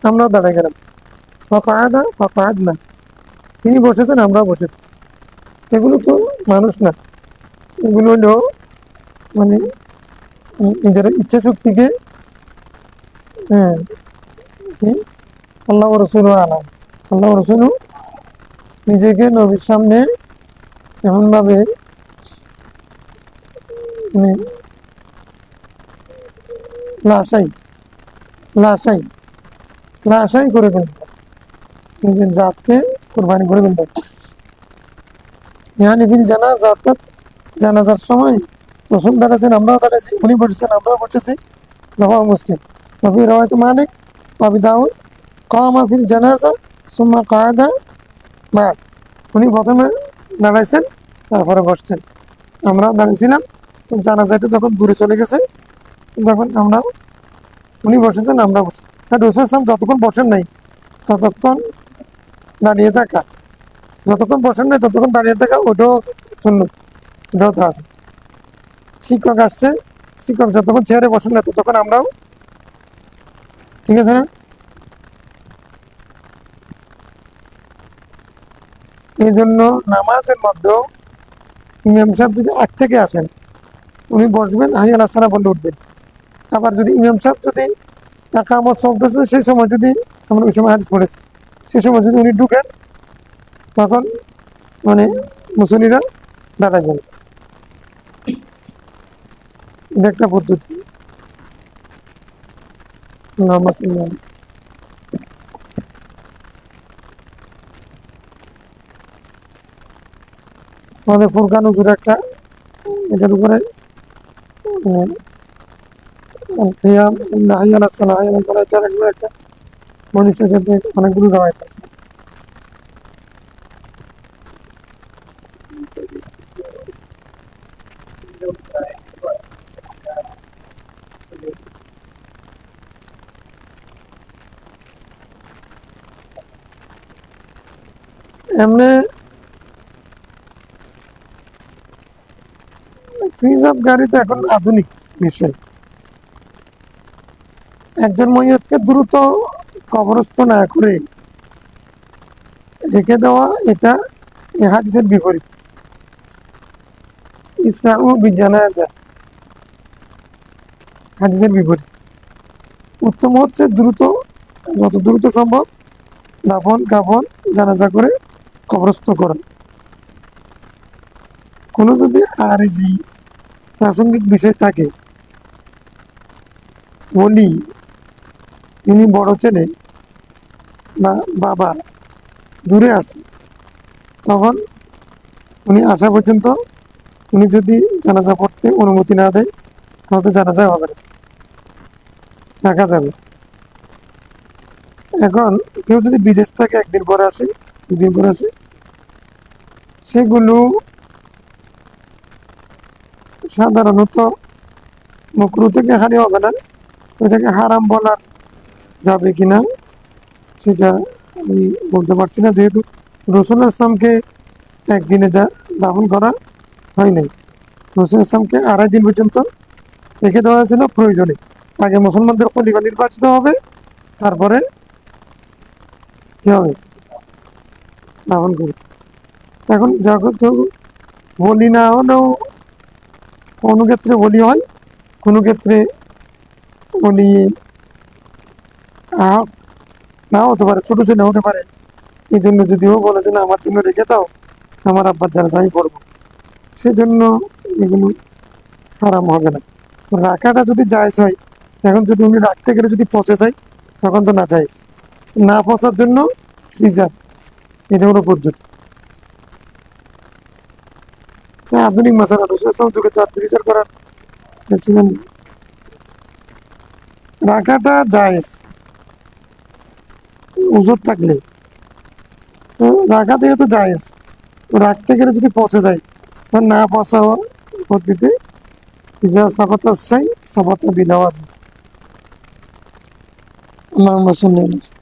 আমরাও দাঁড়ায় গেলাম। ফকায়দা ফকায়দ না, তিনি বসেছেন আমরাও বসেছি। এগুলো তো মানুষ না, এগুলো হলো মানে নিজের ইচ্ছা শক্তিকে, হ্যাঁ, কি আল্লাহ রসুল আলাম, আল্লাহ রসুল নিজেকে নবীর সামনে এমনভাবে মানে লাশাই লাশাই লাশাই করে ফেলতেন, নিজের জাতকে কোরবানি করে ফেলতেন। ইয়ানি ফিল জানাজা, অর্থাৎ জানাজার সময় রসুল দাঁড়াচ্ছেন, আমরাও দাঁড়াইছি, উনি বসেছেন আমরাও বসেছি। রওয়াহু মুসলিম। ওয়া রাওয়ায়াত মালিক ওয়া আবি দাউদ কামা ফিল জানাজা সুম্মা কাআদা মা, উনি প্রথমে দাঁড়াইছেন তারপরে বসছেন, আমরাও দাঁড়িয়েছিলাম। তো জানাজাটা যখন দূরে চলে গেছে তখন আমরাও, উনি বসেছেন আমরা বসে, রসুল ইসলাম যতক্ষণ বসেন নাই ততক্ষণ দাঁড়িয়ে থাকা, যতক্ষণ বসেন নাই ততক্ষণ দাঁড়িয়ে থাকা, ওটাও সুন্নত, ওটাও তো আছে। শিক্ষক আসছে, শিক্ষক যতক্ষণ চেয়ারে বসেন না ততক্ষণ আমরাও, ঠিক আছে না? এই জন্য নামাজের মধ্যেও ইমাম সাহেব যদি আগ থেকে আসেন, উনি বসবেন, হাই আল্লাহ সালাম বলে উঠবেন। আবার যদি ইমাম সাহেব যদি একামত চলতেছে সেই সময় যদি, আমরা ওই সময় হাদিস পড়েছি, সেই সময় যদি উনি ঢুকেন তখন মানে মুসল্লিরা দাঁড়া যাবে। এটা একটা পদ্ধতি। আমাদের ফুরকান হুজুর একটা এটার উপরে একটা মনীষের সাথে অনেকগুলো রাওয়ায়াত আছে। এমনি ফ্রিজ অফ গাড়ি তো এখন আধুনিক বিষয়। একজন ময়্যতকে দ্রুত কবরস্থ না করে রেখে দেওয়া, এটা এই হাদিসের বিপরীত। ইসলাম ও বিজ্ঞানায়জা, হাদিসের বিপরীত। উত্তম হচ্ছে দ্রুত, যত দ্রুত সম্ভব দাফন কাফন জানাজা করে কবরস্থ করা। কোনো যদি আরজি প্রাসঙ্গিক বিষয় থাকে, বলি তিনি বড় ছেলে বা বাবা দূরে আছে, তখন উনি আসা পর্যন্ত উনি যদি জানাজা পড়তে অনুমতি না দেয় তাহলে জানাজা হবে না, রাখা যাবে। এখন কেউ যদি বিদেশ থেকে একদিন পরে আসে, দুদিন পরে আসে, সেগুলো সাধারণত মকরু থেকে হানি হবে না, ওইটাকে হারাম বলা যাবে কিনা সেটা আমি বলতে পারছি না, যেহেতু রসুল ইসলামকে একদিনে যা দাফন করা হয় নাই। রসুল ইসলামকে 2.5 দিন পর্যন্ত রেখে দেওয়া হয়েছিল প্রয়োজনে। আগে মুসলমানদের খলিফা নির্বাচিত হবে, তারপরে কি হবে, দাফন করবে। এখন যত বলি না হলেও কোনো ক্ষেত্রে বলি হয়, কোনো ক্ষেত্রে বলি নাও হতে পারে, ছোট ছেলে হতে পারে। এই জন্য যদিও বলে যে না আমার জন্য রেখে দাও, আমার আব্বার যারা আমি পড়বো, সেজন্য এগুলো হারাম হবে না। রাখাটা যদি জায়েজ হয়, এখন যদি উনি রাখতে গেলে যদি পচে যায়, তখন তো না জায়েজ। না পচার জন্য ফ্রিজার, এটা হলো পদ্ধতি। হ্যাঁ, আধুনিক মশালা রসুন যুগে তো আর ফ্রিজার করার ছিলেন না। রাখাটা জায়েজ ওজোর থাকলে, তো রাখা যেহেতু জায়েজ, তো রাখতে গেলে যদি পচে যায়, তখন না পচা পদ্ধতিতে ইজা সাবাতা সাই সাবাতা বিলাওয়াজ। আল্লাহুম্মা সাল্লি আলা